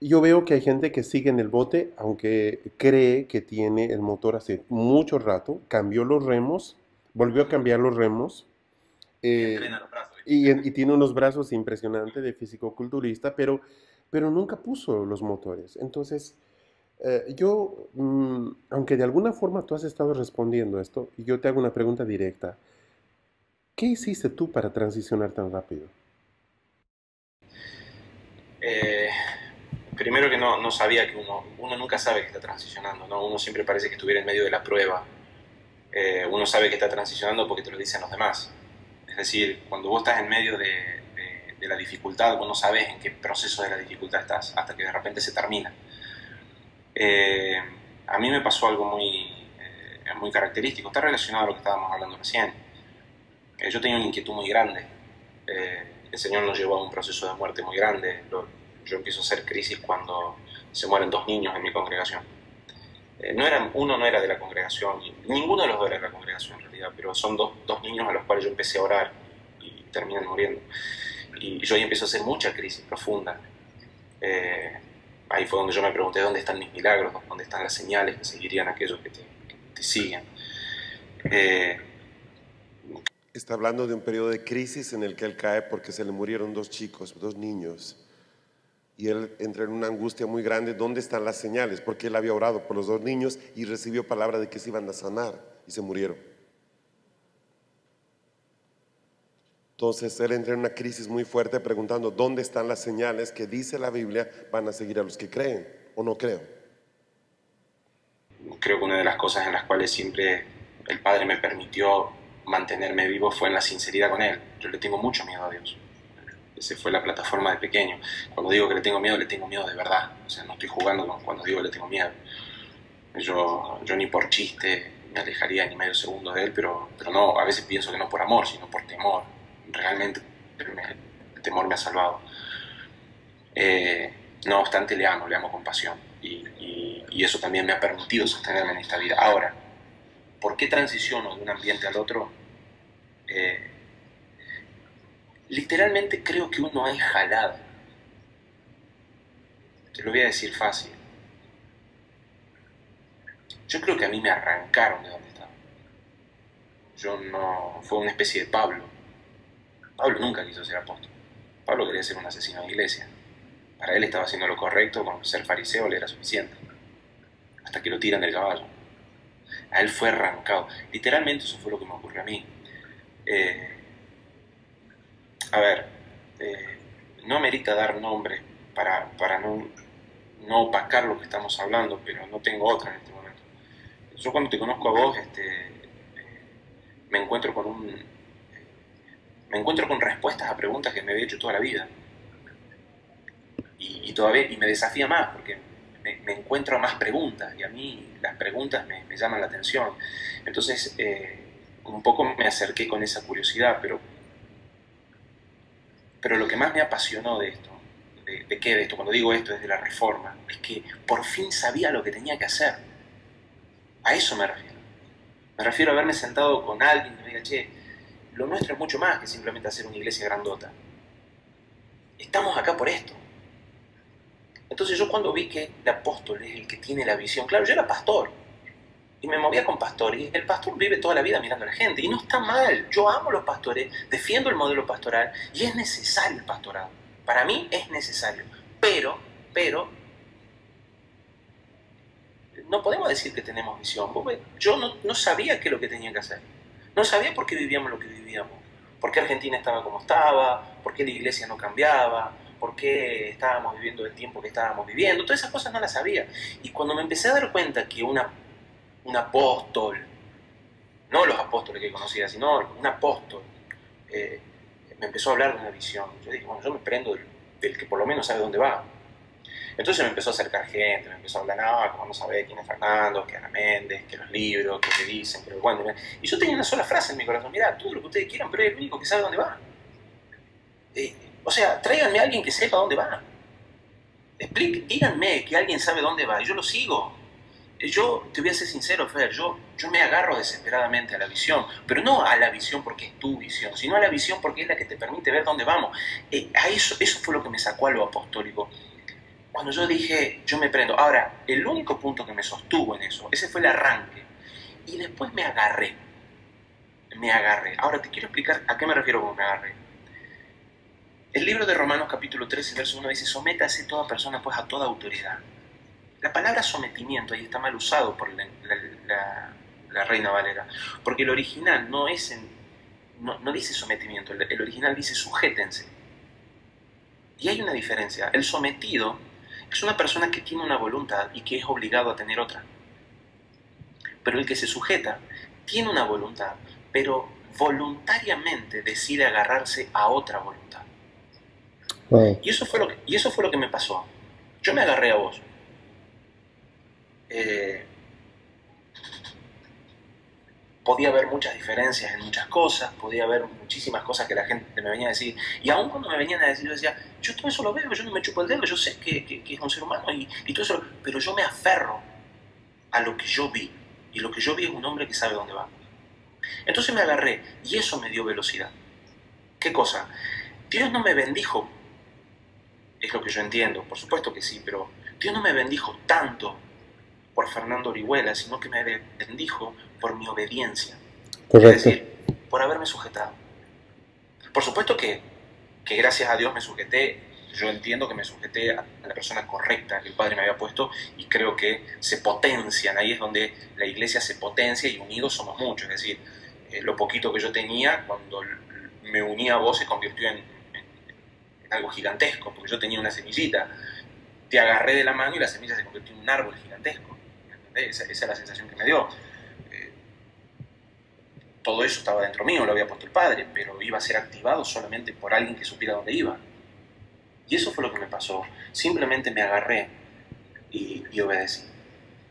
yo veo que hay gente que sigue en el bote, aunque cree que tiene el motor hace mucho rato, cambió los remos, volvió a cambiar los remos, Y eh, entrena los brazos. y tiene unos brazos impresionantes de fisicoculturista, pero nunca puso los motores. Entonces, aunque de alguna forma tú has estado respondiendo esto, yo te hago una pregunta directa. ¿Qué hiciste tú para transicionar tan rápido? Eh, Primero que no sabía que uno nunca sabe que está transicionando, ¿no? Uno siempre parece que estuviera en medio de la prueba. Uno sabe que está transicionando porque te lo dicen los demás. Es decir, cuando vos estás en medio de la dificultad, vos no sabes en qué proceso de la dificultad estás, hasta que de repente se termina. Eh, a mí me pasó algo muy característico, está relacionado a lo que estábamos hablando recién. Yo tenía una inquietud muy grande. El Señor nos llevó a un proceso de muerte muy grande. Yo empiezo a hacer crisis cuando se mueren dos niños en mi congregación. Uno no era de la congregación, ninguno de los dos era de la congregación en realidad, pero son dos niños a los cuales yo empecé a orar y terminan muriendo. Y yo ahí empiezo a hacer mucha crisis profunda. Ahí fue donde yo me pregunté dónde están mis milagros, dónde están las señales que seguirían aquellos que te siguen. Está hablando de un periodo de crisis en el que él cae porque se le murieron dos chicos, dos niños. Y él entra en una angustia muy grande. ¿Dónde están las señales? Porque él había orado por los dos niños y recibió palabra de que se iban a sanar y se murieron. Entonces él entra en una crisis muy fuerte preguntando ¿dónde están las señales que dice la Biblia van a seguir a los que creen o no creo? Creo que una de las cosas en las cuales siempre el Padre me permitió mantenerme vivo fue en la sinceridad con Él. Yo le tengo mucho miedo a Dios. Esa fue la plataforma de pequeño. Cuando digo que le tengo miedo de verdad. O sea, no estoy jugando cuando digo que le tengo miedo. Yo ni por chiste me alejaría ni medio segundo de Él, pero no, a veces pienso que no por amor, sino por temor. Realmente el temor me ha salvado. No obstante, le amo con pasión. Y eso también me ha permitido sostenerme en esta vida. Ahora, ¿por qué transiciono de un ambiente al otro? Literalmente creo que uno es jalado. Te lo voy a decir fácil. Yo creo que a mí me arrancaron de donde estaba. Yo no... Fue una especie de Pablo. Pablo nunca quiso ser apóstol. Pablo quería ser un asesino de iglesia. Para él estaba haciendo lo correcto, con ser fariseo le era suficiente. Hasta que lo tiran del caballo. A él fue arrancado. Literalmente eso fue lo que me ocurrió a mí. No amerita dar nombres para no opacar lo que estamos hablando, pero no tengo otra en este momento. Yo cuando te conozco a vos, me encuentro con respuestas a preguntas que me había hecho toda la vida. Y todavía me desafía más, porque me encuentro más preguntas, y a mí las preguntas me llaman la atención. Entonces, un poco me acerqué con esa curiosidad, pero lo que más me apasionó de esto, de esto, cuando digo esto desde la Reforma, es que por fin sabía lo que tenía que hacer. A eso me refiero. Me refiero a haberme sentado con alguien que me diga, che, lo nuestro es mucho más que simplemente hacer una iglesia grandota. Estamos acá por esto. Entonces yo cuando vi que el apóstol es el que tiene la visión, claro, yo era pastor, y me movía con pastores, y el pastor vive toda la vida mirando a la gente, y no está mal, yo amo los pastores, defiendo el modelo pastoral, y es necesario el pastorado, para mí es necesario, pero, no podemos decir que tenemos visión, porque yo no sabía qué es lo que tenía que hacer, no sabía por qué vivíamos lo que vivíamos, por qué Argentina estaba como estaba, por qué la iglesia no cambiaba, por qué estábamos viviendo el tiempo que estábamos viviendo, todas esas cosas no las sabía. Y cuando me empecé a dar cuenta que un apóstol, no los apóstoles que conocía, sino un apóstol, me empezó a hablar de una visión, yo dije, bueno, yo me prendo del que por lo menos sabe dónde va. Entonces me empezó a acercar gente, me empezó a hablar, no, que vamos a ver quién es Fernando, que Ana Méndez, que los libros, que te dicen, que lo cuentan. Y yo tenía una sola frase en mi corazón, mira, todo lo que ustedes quieran, pero es el único que sabe dónde va. O sea, tráiganme a alguien que sepa dónde va. Díganme que alguien sabe dónde va y yo lo sigo. Yo te voy a ser sincero, Fer, yo me agarro desesperadamente a la visión, pero no a la visión porque es tu visión, sino a la visión porque es la que te permite ver dónde vamos. Eso fue lo que me sacó a lo apostólico. Cuando yo dije, yo me prendo. Ahora, el único punto que me sostuvo en eso, ese fue el arranque. Y después me agarré. Me agarré. Ahora te quiero explicar a qué me refiero con me agarré. El libro de Romanos capítulo 13, verso 1 dice, sométase toda persona pues a toda autoridad. La palabra sometimiento ahí está mal usado por la Reina Valera, porque el original no dice sometimiento, el original dice sujétense. Y hay una diferencia. El sometido es una persona que tiene una voluntad y que es obligado a tener otra. Pero el que se sujeta tiene una voluntad, pero voluntariamente decide agarrarse a otra voluntad. Wow. Y eso fue lo que me pasó. Yo me agarré a vos. Podía haber muchas diferencias en muchas cosas, podía haber muchísimas cosas que la gente me venía a decir, y aún cuando me venían a decir, yo decía, yo todo eso lo veo, yo no me chupo el dedo, yo sé que es un ser humano y todo eso, pero yo me aferro a lo que yo vi, y lo que yo vi es un hombre que sabe dónde va. Entonces me agarré, y eso me dio velocidad. ¿Qué cosa? Dios no me bendijo, es lo que yo entiendo, por supuesto que sí, pero Dios no me bendijo tanto por Fernando Orihuela, sino que me bendijo por mi obediencia. Correcto. Es decir, por haberme sujetado. Por supuesto que gracias a Dios me sujeté, yo entiendo que me sujeté a la persona correcta que el Padre me había puesto y creo que se potencian, ahí es donde la iglesia se potencia y unidos somos muchos, es decir, lo poquito que yo tenía, cuando me uní a vos se convirtió en algo gigantesco, porque yo tenía una semillita, te agarré de la mano y la semilla se convirtió en un árbol gigantesco. Esa es la sensación que me dio. Todo eso estaba dentro mío, lo había puesto el Padre, pero iba a ser activado solamente por alguien que supiera dónde iba. Y eso fue lo que me pasó. Simplemente me agarré y obedecí.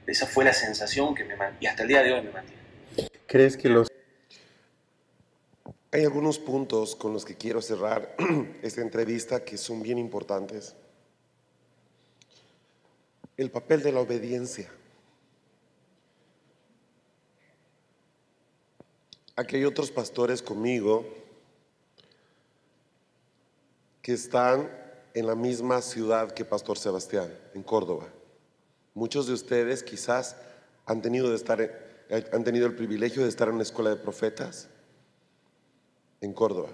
Esa fue la sensación que y hasta el día de hoy me mantiene. ¿Crees que los... Hay algunos puntos con los que quiero cerrar esta entrevista que son bien importantes. El papel de la obediencia. Aquí hay otros pastores conmigo que están en la misma ciudad que Pastor Sebastián, en Córdoba. Muchos de ustedes quizás han tenido el privilegio de estar en una escuela de profetas en Córdoba.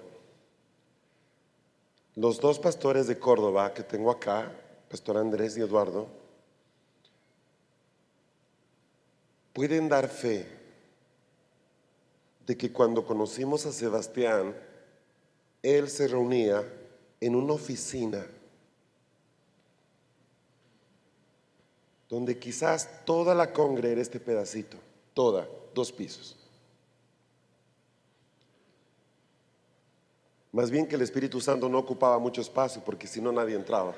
Los dos pastores de Córdoba que tengo acá, Pastor Andrés y Eduardo, pueden dar fe de que cuando conocimos a Sebastián, él se reunía en una oficina donde quizás toda la congre era este pedacito, toda, 2 pisos. Más bien que el Espíritu Santo no ocupaba mucho espacio porque si no nadie entraba.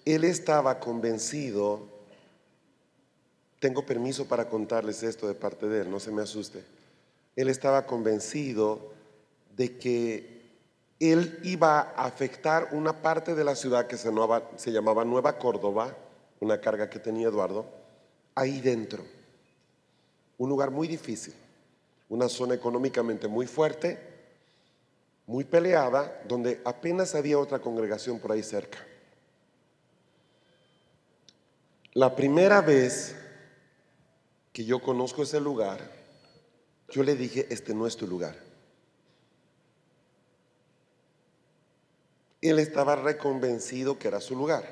Él estaba convencido, tengo permiso para contarles esto de parte de él, no se me asuste. Él estaba convencido de que él iba a afectar una parte de la ciudad que se llamaba Nueva Córdoba, una carga que tenía Eduardo, ahí dentro. Un lugar muy difícil, una zona económicamente muy fuerte, muy peleada, donde apenas había otra congregación por ahí cerca. La primera vez que yo conozco ese lugar, yo le dije, este no es tu lugar. Él estaba reconvencido que era su lugar.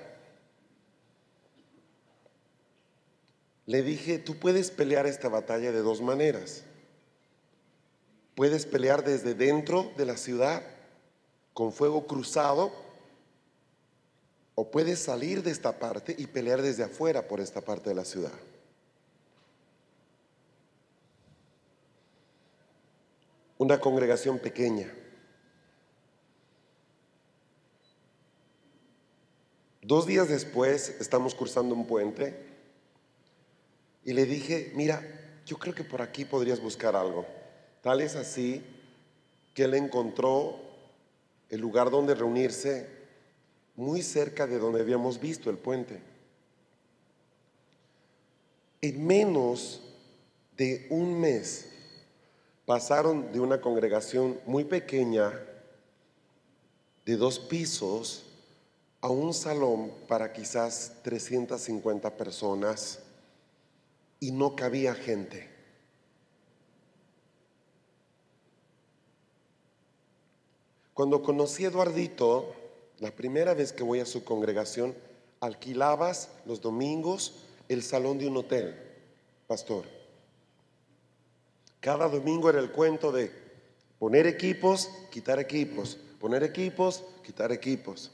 Le dije, tú puedes pelear esta batalla de 2 maneras. Puedes pelear desde dentro de la ciudad con fuego cruzado, o puedes salir de esta parte y pelear desde afuera por esta parte de la ciudad. Una congregación pequeña. 2 días después estamos cruzando un puente y le dije, mira, yo creo que por aquí podrías buscar algo. Tal es así que él encontró el lugar donde reunirse muy cerca de donde habíamos visto el puente. En menos de un mes pasaron de una congregación muy pequeña de 2 pisos a un salón para quizás 350 personas y no cabía gente. Cuando conocí a Eduardito, la primera vez que voy a su congregación, alquilabas los domingos el salón de un hotel, pastor. Cada domingo era el cuento de poner equipos, quitar equipos, poner equipos, quitar equipos.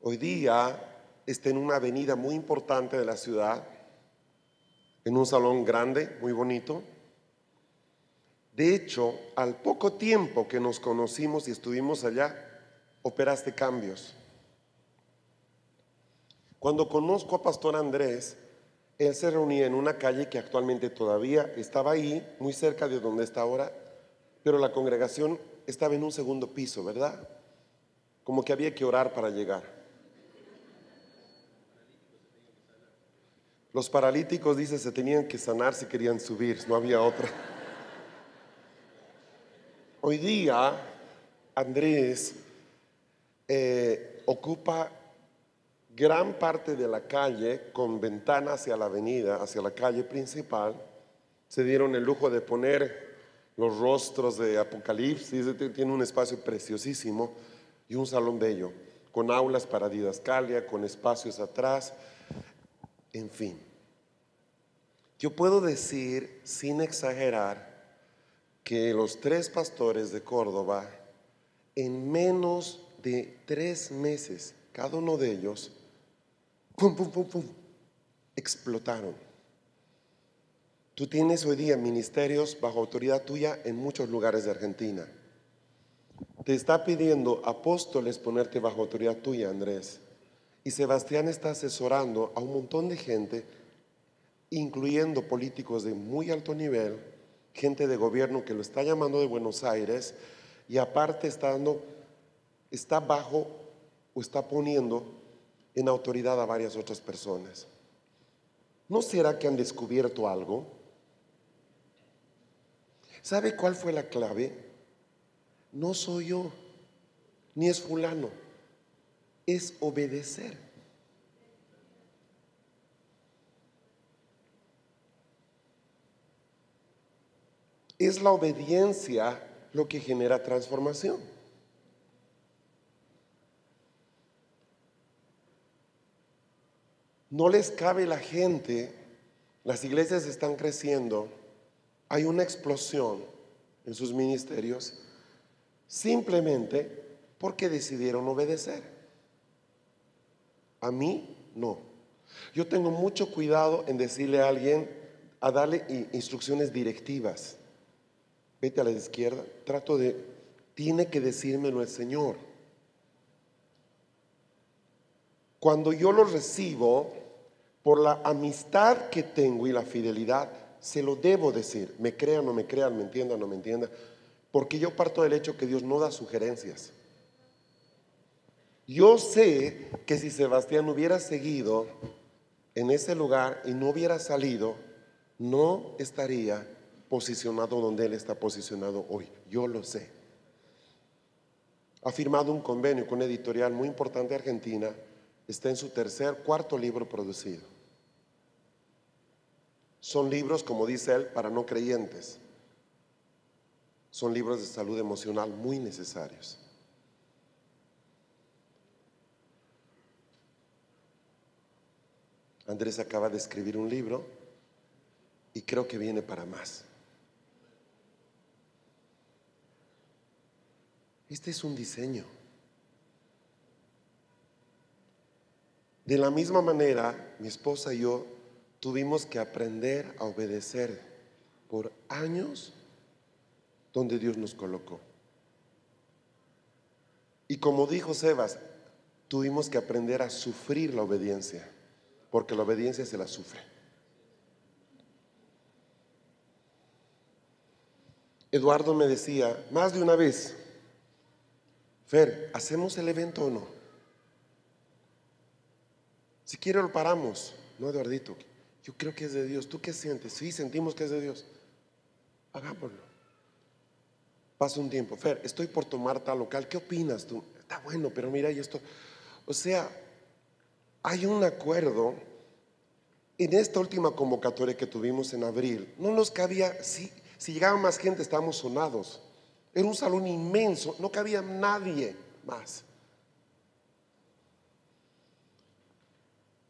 Hoy día está en una avenida muy importante de la ciudad, en un salón grande, muy bonito. De hecho, al poco tiempo que nos conocimos y estuvimos allá, operaste cambios. Cuando conozco a Pastor Andrés, él se reunía en una calle que actualmente todavía estaba ahí, muy cerca de donde está ahora, pero la congregación estaba en un segundo piso, ¿verdad? Como que había que orar para llegar. Los paralíticos, dice, se tenían que sanar si querían subir, no había otra. Hoy día, Andrés ocupa gran parte de la calle con ventana hacia la avenida, hacia la calle principal. Se dieron el lujo de poner los rostros de Apocalipsis, tiene un espacio preciosísimo y un salón bello, con aulas para didascalia, con espacios atrás, en fin. Yo puedo decir, sin exagerar, que los 3 pastores de Córdoba, en menos de 3 meses, cada uno de ellos, pum, pum, pum, pum, explotaron. Tú tienes hoy día ministerios bajo autoridad tuya en muchos lugares de Argentina. Te está pidiendo apóstoles ponerte bajo autoridad tuya, Andrés. Y Sebastián está asesorando a un montón de gente, incluyendo políticos de muy alto nivel, gente de gobierno que lo está llamando de Buenos Aires, y aparte está bajo o está poniendo en autoridad a varias otras personas. ¿No será que han descubierto algo? ¿Sabe cuál fue la clave? No soy yo, ni es fulano, es obedecer. Es la obediencia lo que genera transformación. No les cabe la gente, las iglesias están creciendo, hay una explosión en sus ministerios simplemente porque decidieron obedecer. A mí no. Yo tengo mucho cuidado en decirle a alguien, a darle instrucciones directivas. Vete a la izquierda, tiene que decírmelo el Señor. Cuando yo lo recibo, por la amistad que tengo y la fidelidad, se lo debo decir, me crean o no me crean, me entiendan o no me entiendan, porque yo parto del hecho que Dios no da sugerencias. Yo sé que si Sebastián hubiera seguido en ese lugar y no hubiera salido, no estaría posicionado donde él está posicionado hoy. Yo lo sé. Ha firmado un convenio con una editorial muy importante de Argentina, está en su cuarto libro producido. Son libros, como dice él, para no creyentes. Son libros de salud emocional muy necesarios. Andrés acaba de escribir un libro y creo que viene para más. Este es un diseño. De la misma manera, mi esposa y yo tuvimos que aprender a obedecer por años donde Dios nos colocó. Y como dijo Sebas, tuvimos que aprender a sufrir la obediencia, porque la obediencia se la sufre. Eduardo me decía más de una vez: Fer, ¿hacemos el evento o no? Si quiere lo paramos. No, Eduardito, yo creo que es de Dios. ¿Tú qué sientes? Sí, sentimos que es de Dios. Hagámoslo. Pasa un tiempo: Fer, estoy por tomar tal local, ¿qué opinas tú? Está bueno, pero mira, y esto. O sea, hay un acuerdo. En esta última convocatoria que tuvimos en abril, no nos cabía, si llegaba más gente estábamos sonados. Era un salón inmenso, no cabía nadie más.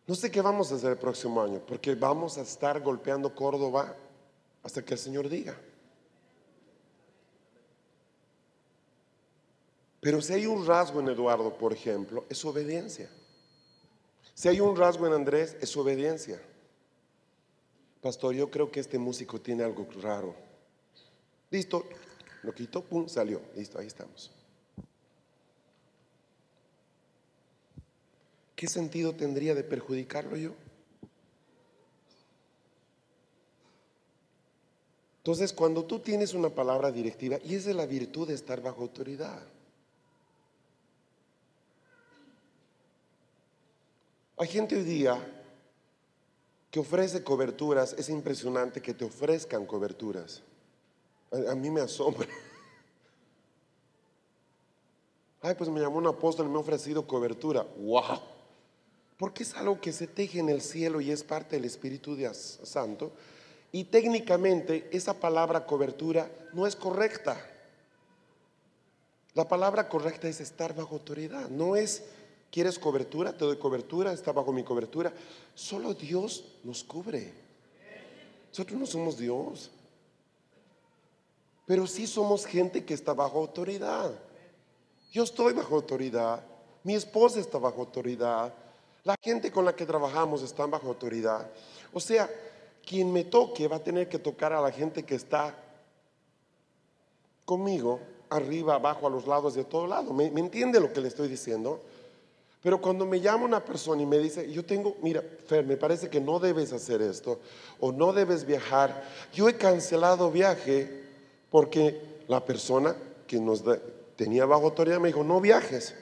No sé qué vamos a hacer el próximo año, porque vamos a estar golpeando Córdoba hasta que el Señor diga. Pero si hay un rasgo en Eduardo, por ejemplo, es su obediencia. Si hay un rasgo en Andrés, es su obediencia. Pastor, yo creo que este músico tiene algo raro. Listo, lo quitó, pum, salió. Listo, ahí estamos. ¿Qué sentido tendría de perjudicarlo yo? Entonces, cuando tú tienes una palabra directiva, y esa es la virtud de estar bajo autoridad. Hay gente hoy día que ofrece coberturas. Es impresionante que te ofrezcan coberturas. A mí me asombra. Ay, pues me llamó un apóstol y me ha ofrecido cobertura. ¡Wow! Porque es algo que se teje en el cielo y es parte del Espíritu Santo. Y técnicamente esa palabra cobertura no es correcta. La palabra correcta es estar bajo autoridad. No es: ¿quieres cobertura? Te doy cobertura, está bajo mi cobertura. Solo Dios nos cubre. Nosotros no somos Dios, pero sí somos gente que está bajo autoridad. Yo estoy bajo autoridad, mi esposa está bajo autoridad, la gente con la que trabajamos está bajo autoridad. O sea, quien me toque va a tener que tocar a la gente que está conmigo, arriba, abajo, a los lados, de todo lado. ¿Me entiende lo que le estoy diciendo? Pero cuando me llama una persona y me dice: mira, Fer, me parece que no debes hacer esto, o no debes viajar. Yo he cancelado viaje porque la persona que tenía bajo autoridad me dijo: no viajes.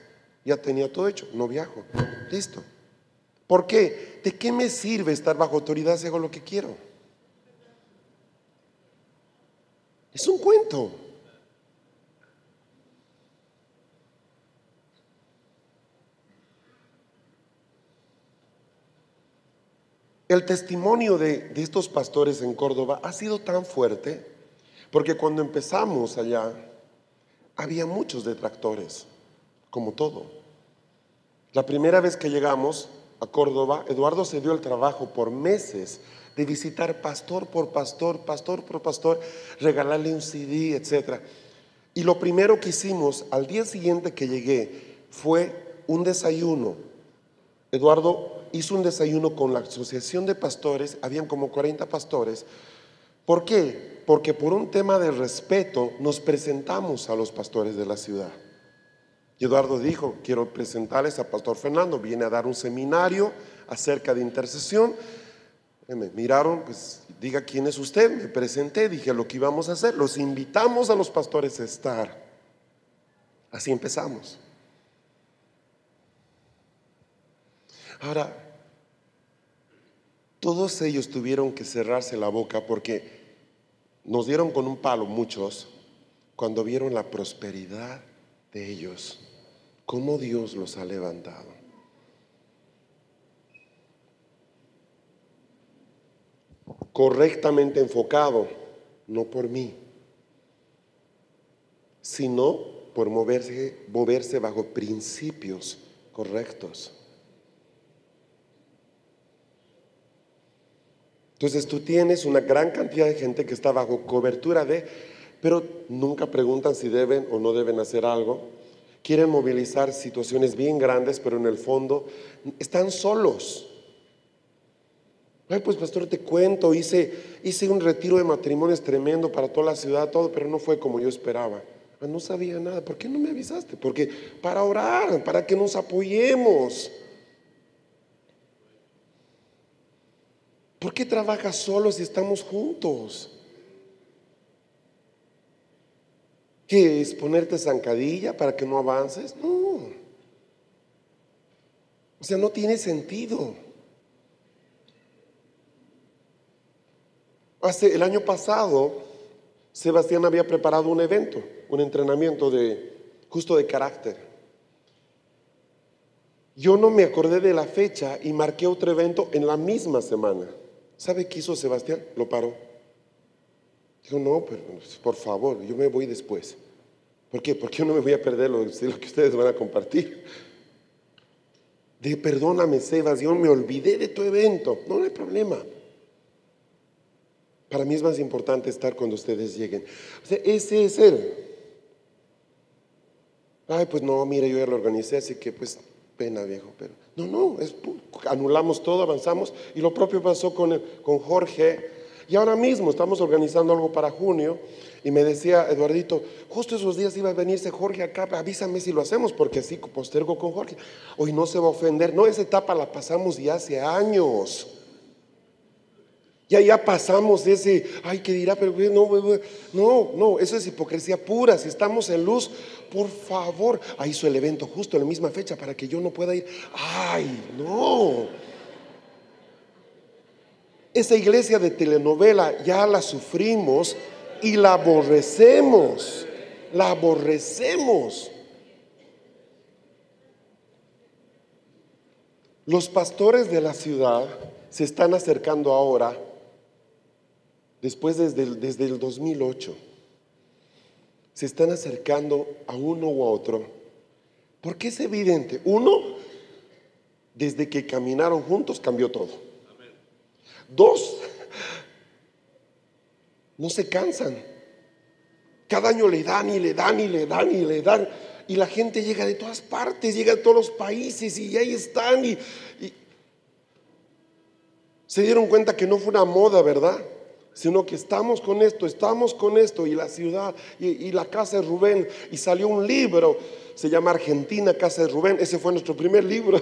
Ya tenía todo hecho, no viajo. Listo. ¿Por qué? ¿De qué me sirve estar bajo autoridad si hago lo que quiero? Es un cuento. El testimonio de estos pastores en Córdoba ha sido tan fuerte, porque cuando empezamos allá había muchos detractores, como todo. La primera vez que llegamos a Córdoba, Eduardo se dio el trabajo por meses de visitar pastor por pastor, regalarle un CD, etc. Y lo primero que hicimos al día siguiente que llegué fue un desayuno. Eduardo hizo un desayuno con la asociación de pastores, habían como 40 pastores. ¿Por qué? Porque por un tema de respeto nos presentamos a los pastores de la ciudad. Y Eduardo dijo: quiero presentarles a Pastor Fernando, viene a dar un seminario acerca de intercesión. Me miraron, pues diga quién es usted. Me presenté, dije lo que íbamos a hacer, los invitamos a los pastores a estar. Así empezamos. Ahora, todos ellos tuvieron que cerrarse la boca porque nos dieron con un palo muchos cuando vieron la prosperidad de ellos, cómo Dios los ha levantado. Correctamente enfocado, no por mí, sino por moverse bajo principios correctos. Entonces tú tienes una gran cantidad de gente que está bajo cobertura pero nunca preguntan si deben o no deben hacer algo. Quieren movilizar situaciones bien grandes, pero en el fondo están solos. Ay, pues pastor, te cuento, hice un retiro de matrimonios tremendo para toda la ciudad, todo, pero no fue como yo esperaba. No sabía nada. ¿Por qué no me avisaste? Porque para orar, para que nos apoyemos. ¿Por qué trabajas solo si estamos juntos? ¿Qué es? ¿Ponerte zancadilla para que no avances? No. O sea, no tiene sentido. El año pasado, Sebastián había preparado un evento, un entrenamiento justo de carácter. Yo no me acordé de la fecha y marqué otro evento en la misma semana. ¿Sabe qué hizo Sebastián? Lo paró. Dijo, no, pero por favor, yo me voy después. ¿Por qué? Porque yo no me voy a perder lo que ustedes van a compartir. Dije, perdóname, Sebas, yo me olvidé de tu evento. No, no hay problema. Para mí es más importante estar cuando ustedes lleguen. O sea, ese es él. Ay, pues no, mira, yo ya lo organicé, así que pues pena, viejo. Pero no, anulamos todo, avanzamos. Y lo propio pasó con Jorge. Y ahora mismo estamos organizando algo para junio. Y me decía Eduardito, justo esos días iba a venirse Jorge acá, avísame si lo hacemos, porque así postergo con Jorge. Hoy no se va a ofender. No, esa etapa la pasamos ya hace años. Ya pasamos ese, ay, ¿qué dirá? Pero no, eso es hipocresía pura. Si estamos en luz, por favor, hizo el evento justo en la misma fecha para que yo no pueda ir. Ay, no. Esa iglesia de telenovela ya la sufrimos y la aborrecemos. La aborrecemos. Los pastores de la ciudad se están acercando ahora. Después desde el 2008 se están acercando a uno u otro, porque es evidente. Uno, desde que caminaron juntos cambió todo. Dos, no se cansan. Cada año le dan y le dan y le dan y le dan, y la gente llega de todas partes, llega de todos los países y ahí están y se dieron cuenta que no fue una moda, ¿verdad? Sino que estamos con esto, y la ciudad, y la casa de Rubén, y salió un libro, se llama Argentina, Casa de Rubén. Ese fue nuestro primer libro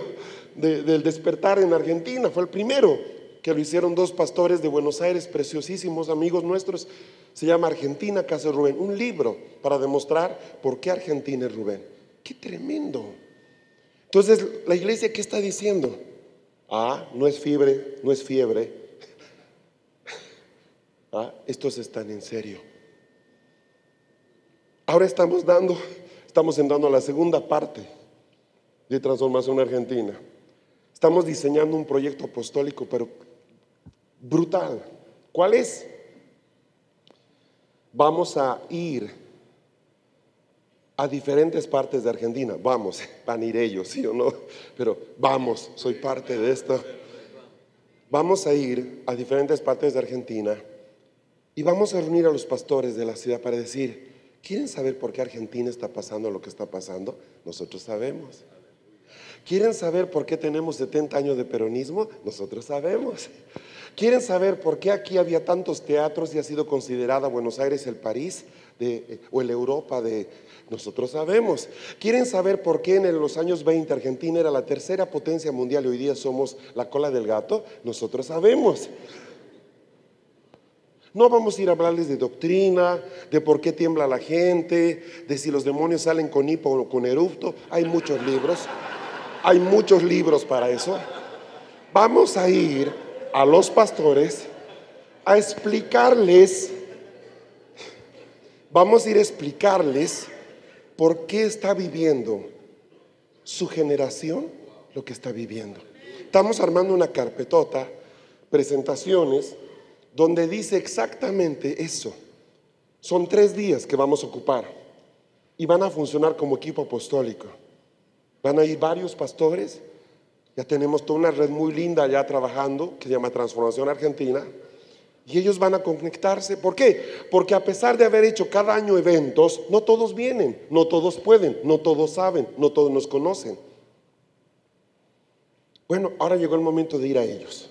del despertar en Argentina, fue el primero, que lo hicieron dos pastores de Buenos Aires, preciosísimos amigos nuestros. Se llama Argentina, Casa de Rubén, un libro para demostrar por qué Argentina es Rubén. ¡Qué tremendo! Entonces, la iglesia, ¿qué está diciendo? No es fiebre. Estos están en serio. Ahora estamos entrando a la segunda parte de Transformación Argentina. Estamos diseñando un proyecto apostólico, pero brutal. ¿Cuál es? Vamos a ir a diferentes partes de Argentina. Van a ir ellos, ¿sí o no? Pero vamos, soy parte de esto. Vamos a ir a diferentes partes de Argentina y vamos a reunir a los pastores de la ciudad para decir, ¿quieren saber por qué Argentina está pasando lo que está pasando? Nosotros sabemos. ¿Quieren saber por qué tenemos 70 años de peronismo? Nosotros sabemos. ¿Quieren saber por qué aquí había tantos teatros y ha sido considerada Buenos Aires el París o el Europa de... Nosotros sabemos. ¿Quieren saber por qué en los años 20 Argentina era la tercera potencia mundial y hoy día somos la cola del gato? Nosotros sabemos. No vamos a ir a hablarles de doctrina, de por qué tiembla la gente, de si los demonios salen con hipo o con erupto. Hay muchos libros para eso. Vamos a ir a los pastores a explicarles, por qué está viviendo su generación lo que está viviendo. Estamos armando una carpetota, presentaciones, donde dice exactamente eso. Son 3 días que vamos a ocupar y van a funcionar como equipo apostólico. Van a ir varios pastores. Ya tenemos toda una red muy linda ya trabajando, que se llama Transformación Argentina, y ellos van a conectarse. ¿Por qué? Porque a pesar de haber hecho cada año eventos, no todos vienen, no todos pueden, no todos saben, no todos nos conocen. Bueno, ahora llegó el momento de ir a ellos.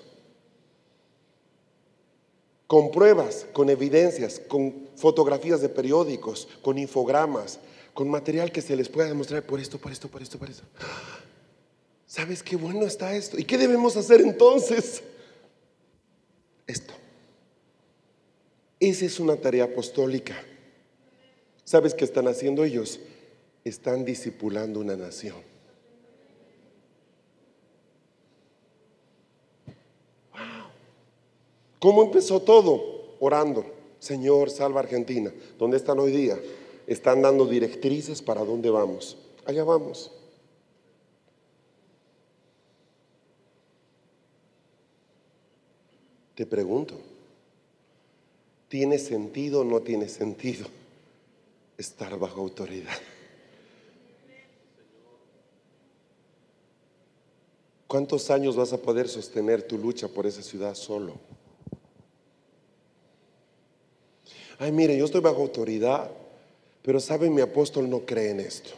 con pruebas, con evidencias, con fotografías de periódicos, con infogramas, con material que se les pueda demostrar por esto, por esto, por esto, por esto. ¿Sabes qué bueno está esto? ¿Y qué debemos hacer entonces? Esto. Esa es una tarea apostólica. ¿Sabes qué están haciendo ellos? Están discipulando una nación. ¿Cómo empezó todo? Orando. Señor, salva a Argentina. ¿Dónde están hoy día? Están dando directrices para dónde vamos. Allá vamos. Te pregunto, ¿tiene sentido o no tiene sentido estar bajo autoridad? ¿Cuántos años vas a poder sostener tu lucha por esa ciudad solo? Ay, mire, yo estoy bajo autoridad, pero sabe, mi apóstol no cree en esto.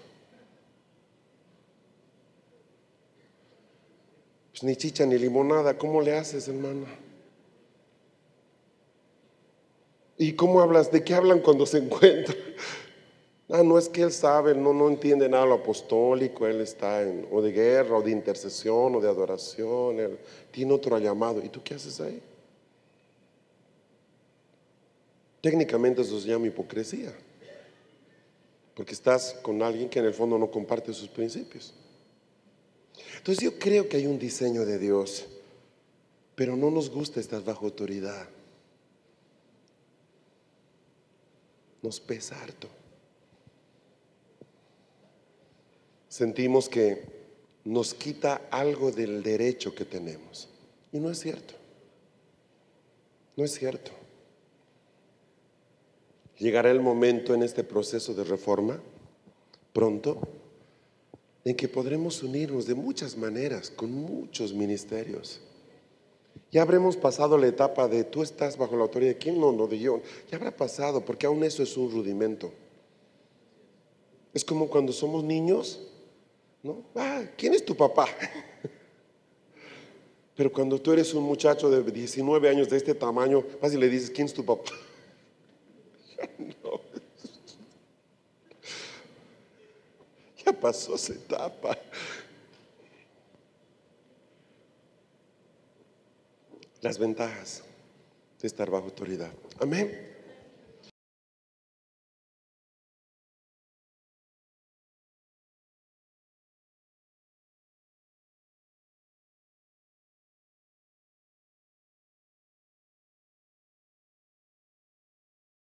Pues ni chicha ni limonada, ¿cómo le haces, hermano? ¿Y cómo hablas? ¿De qué hablan cuando se encuentran? Ah, no es que él sabe, no entiende nada lo apostólico, él está o de guerra, o de intercesión, o de adoración, él tiene otro llamado. ¿Y tú qué haces ahí? Técnicamente eso se llama hipocresía, porque estás con alguien que en el fondo no comparte sus principios. Entonces yo creo que hay un diseño de Dios, pero no nos gusta estar bajo autoridad. Nos pesa harto. Sentimos que nos quita algo del derecho que tenemos. Y no es cierto. No es cierto. Llegará el momento en este proceso de reforma, pronto, en que podremos unirnos de muchas maneras, con muchos ministerios. Ya habremos pasado la etapa de tú estás bajo la autoridad de quién, no de yo. Ya habrá pasado, porque aún eso es un rudimento. Es como cuando somos niños, ¿no? ¿Quién es tu papá? Pero cuando tú eres un muchacho de 19 años de este tamaño, vas y le dices, ¿quién es tu papá? No. Ya pasó esa etapa. Las ventajas de estar bajo autoridad. Amén.